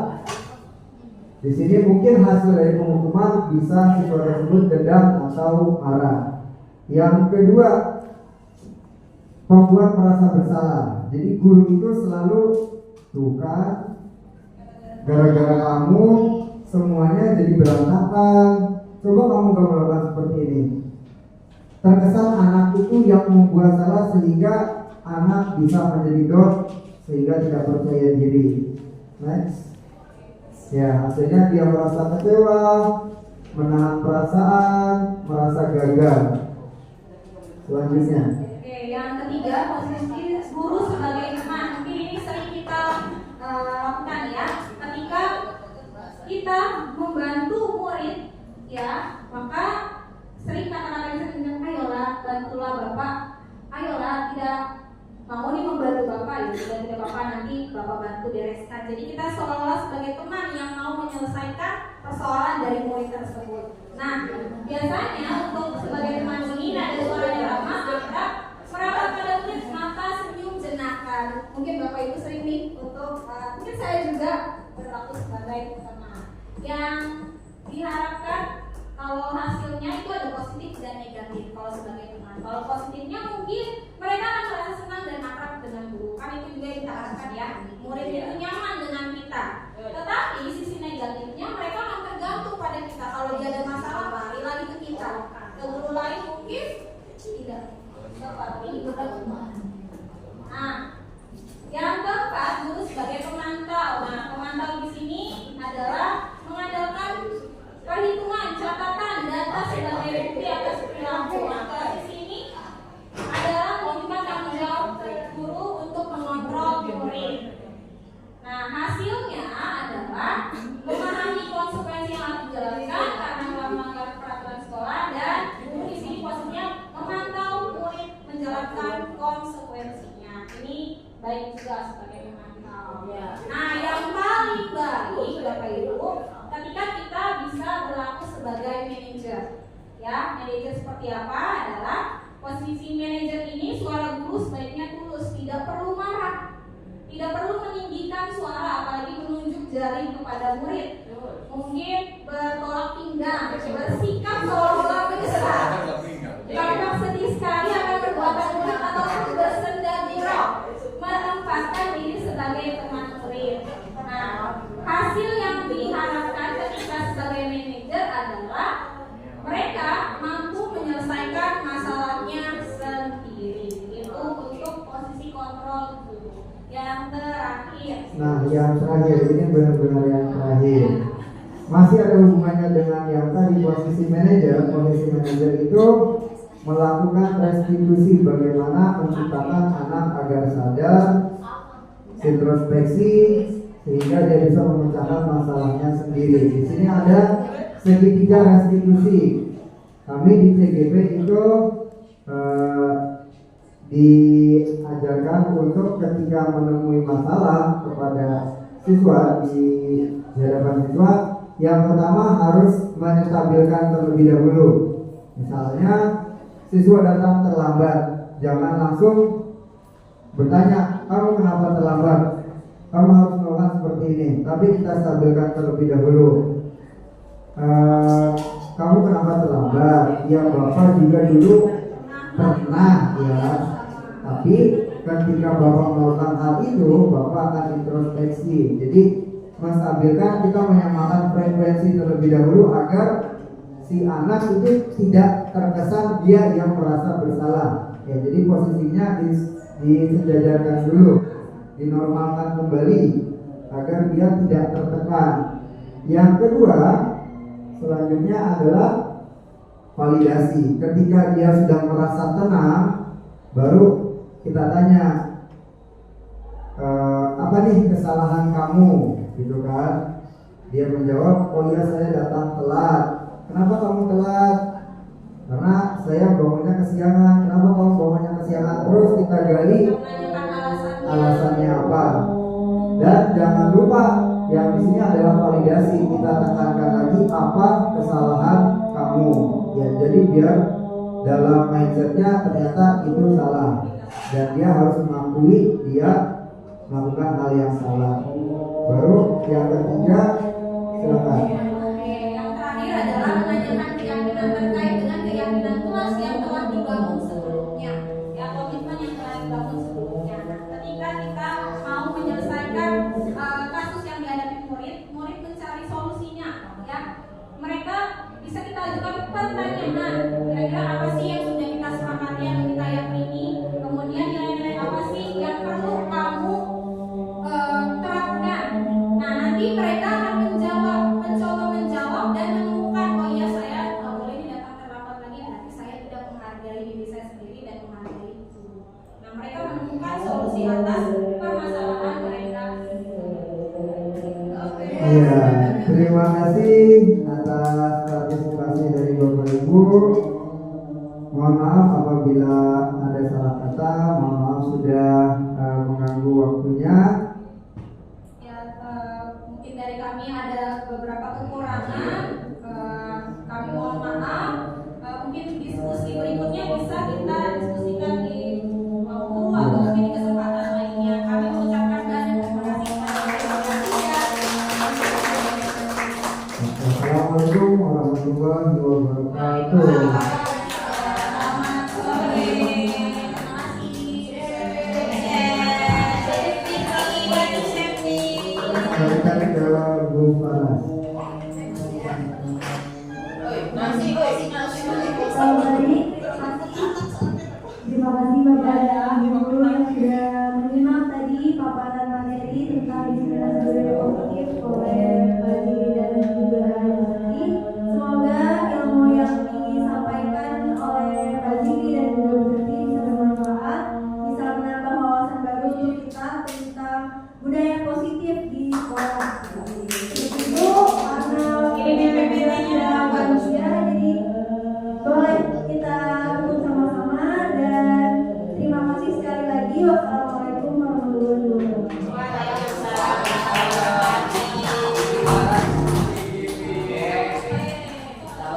di sini mungkin hasil dari penghukuman bisa siswa tersebut dendam atau marah. Yang kedua, membuat merasa bersalah. Jadi guru itu selalu suka gara-gara kamu semuanya jadi berantakan. Coba kamu gak melakukan seperti ini. Terkesan anak itu yang membuat salah sehingga anak bisa menjadi down sehingga tidak percaya diri. Next. Ya, hasilnya dia merasa kecewa, menahan perasaan, merasa gagal. Selanjutnya. Oke, yang ketiga posisi guru sebagai teman. Mungkin ini sering kita lakukan ya. Ketika kita membantu murid, ya, maka sering kata-kata yang sering, ayolah bantulah bapak, ayolah tidak mau nih membantu bapak, ya tidak bapak nanti bapak bantu bereskan. Jadi kita seolah-olah sebagai teman yang mau menyelesaikan persoalan dari murid tersebut. Nah, biasanya untuk sebagai teman ini ada suara yang ramah, akrab, merawat pada murid, mata senyum jenakan. Mungkin bapak ibu sering nih untuk mungkin saya juga berlaku sebagai teman. Yang diharapkan kalau hasilnya itu ada positif dan negatif kalau sebagai teman. Kalau positifnya mungkin mereka akan merasa senang dan akrab dengan guru. Kan itu juga yang kita harapkan ya. Murid itu nyaman dengan kita. Tetapi sisi negatifnya mereka akan tergantung pada kita. Kalau dia ada masalah lari lagi ke kita. Ke guru lain mungkin tidak seperti itu. Nah, yang keempat guru sebagai pemantau. Nah, pemantau di sini adalah mengandalkan perhitungan, catatan, data sebagai bukti atas perilaku. Maka di sini adalah merupakan tanggung jawab guru untuk mengontrol murid. Nah, hasilnya adalah memahami konsekuensi yang harus dijalankan karena melanggar peraturan sekolah, dan guru di sini posisinya memantau murid menjalankan konsekuensinya. Ini baik juga sebagai pemantau. Nah, yang paling baik Bapak Ibu, ketika kita bisa berlaku sebagai manajer. Ya, manajer seperti apa adalah posisi manajer ini, suara guru sebaiknya tulus, tidak perlu marah, tidak perlu meninggikan suara, apalagi menunjuk jari kepada murid. Mungkin bertolak pinggang, bersikap seolah-olah besar, tampak sedih sekali akan perbuatan murid ataupun bersenda gurau, menempatkan diri sebagai teman murid. Nah, hasil yang diharapkan ketika sebagai manajer adalah mereka mampu menyelesaikan masalahnya sendiri. Itu untuk posisi kontrol guru. Yang terakhir. Nah, yang terakhir ini benar-benar yang terakhir. Masih ada hubungannya dengan yang tadi posisi manajer. Posisi manajer itu melakukan restitusi, bagaimana menciptakan anak agar sadar, introspeksi, sehingga dia bisa memecahkan masalahnya sendiri. Di sini ada segitiga restitusi. Kami di CGP itu diajarkan untuk ketika menemui masalah kepada siswa di hadapan siswa, yang pertama harus menstabilkan terlebih dahulu. Misalnya siswa datang terlambat, jangan langsung bertanya, kamu kenapa terlambat? Kamu harus melakukan seperti ini, tapi kita stabilkan terlebih dahulu. Kamu kenapa terlambat? Ya Bapak juga dulu pernah ya. Tapi ketika Bapak melakukan hal itu, Bapak akan introspeksi. Jadi menstabilkan, kita menyamakan frekuensi terlebih dahulu agar si anak itu tidak terkesan dia yang merasa bersalah. Ya, jadi posisinya disejajarkan dulu, dinormalkan kembali agar dia tidak tertekan. Yang kedua, selanjutnya adalah validasi. Ketika dia sudah merasa tenang, baru kita tanya, apa nih kesalahan kamu, gitu kan? Dia menjawab, oh iya saya datang telat. Kenapa kamu telat? Karena saya bangunnya kesiangan. Kenapa kamu bangunnya kesiangan? Terus kita gali alasannya apa. Dan jangan lupa, yang di sini adalah validasi. Kita tekankan lagi apa kesalahan kamu. Ya, jadi biar dalam mindsetnya ternyata itu salah, dan dia harus mengakui dia melakukan hal yang salah. Baru yang ketiga, silakan. Yang terakhir adalah menanyakan keyakinan terkait dengan keyakinan kelas yang telah dibangun sebelumnya, ya komitmen yang telah dibangun sebelumnya. Ketika kita mau menyelesaikan kasus yang dihadapi murid mencari solusinya, ya mereka bisa kita ajukan pertanyaan, kira-kira apa sih yang sudah kita sepakati atau kita yakini, kemudian nilai-nilai apa sih yang perlu kamu terapkan. Nah, nanti mereka akan mencoba menjawab dan menemukan, oh iya saya boleh ini datang terlambat lagi, berarti saya tidak menghargai diri saya sendiri dan menghargai guru. Nah, mereka menemukan solusi atas permasalahan mereka. Iya, terima kasih atas partisipasi dari Bapak Ibu. Mohon maaf apabila ada salah kata, mohon maaf sudah mengganggu waktunya. Ya, mungkin dari kami ada beberapa kekurangan, kami mohon maaf. Mungkin diskusi berikutnya bisa kita diskusikan di guru atau mungkin di kesempatan lainnya. Kami mengucapkan banyak terima kasih kepada Assalamualaikum warahmatullahi wabarakatuh. Selamat sore. Berikan ke Bu Faras. Selamat pagi.